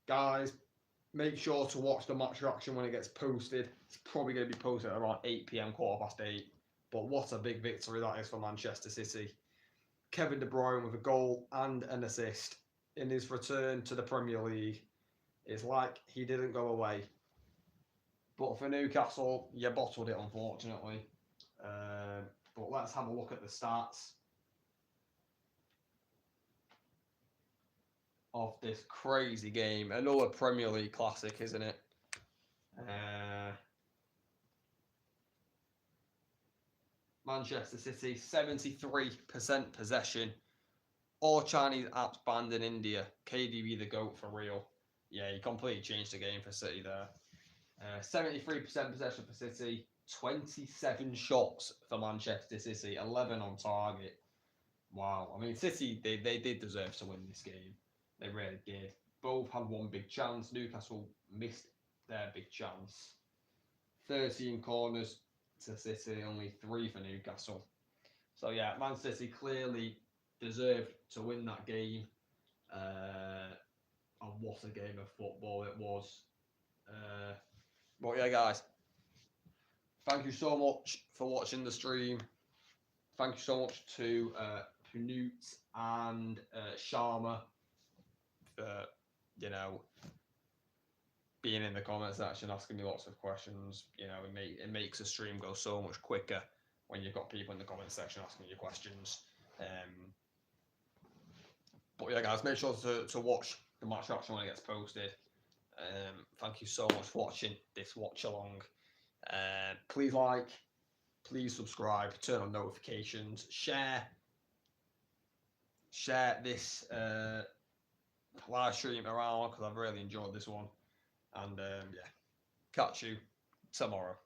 Guys, make sure to watch the match reaction when it gets posted. It's probably going to be posted at around 8 PM, 8:15. But what a big victory that is for Manchester City. Kevin De Bruyne with a goal and an assist in his return to the Premier League. It's like he didn't go away. But for Newcastle, you bottled it, unfortunately. But let's have a look at the stats. of this crazy game. Another Premier League classic, isn't it? Manchester City, 73% possession. All Chinese apps banned in India. KDB the GOAT for real. Yeah, he completely changed the game for City there. 73% possession for City. 27 shots for Manchester City. 11 on target. Wow. I mean, City, they did deserve to win this game. They really did. Both had one big chance. Newcastle missed their big chance. 13 corners to City, only 3 for Newcastle. So yeah, Man City clearly deserved to win that game. And what a game of football it was. But yeah, guys, thank you so much for watching the stream. Thank you so much to Newt and Sharma for, being in the comment section, asking me lots of questions. It makes the stream go so much quicker when you've got people in the comment section asking you questions. But yeah, guys, make sure to watch the match reaction when it gets posted. Thank you so much for watching this watch along. Please like, please subscribe, turn on notifications, share this live stream around because I've really enjoyed this one. And yeah, catch you tomorrow.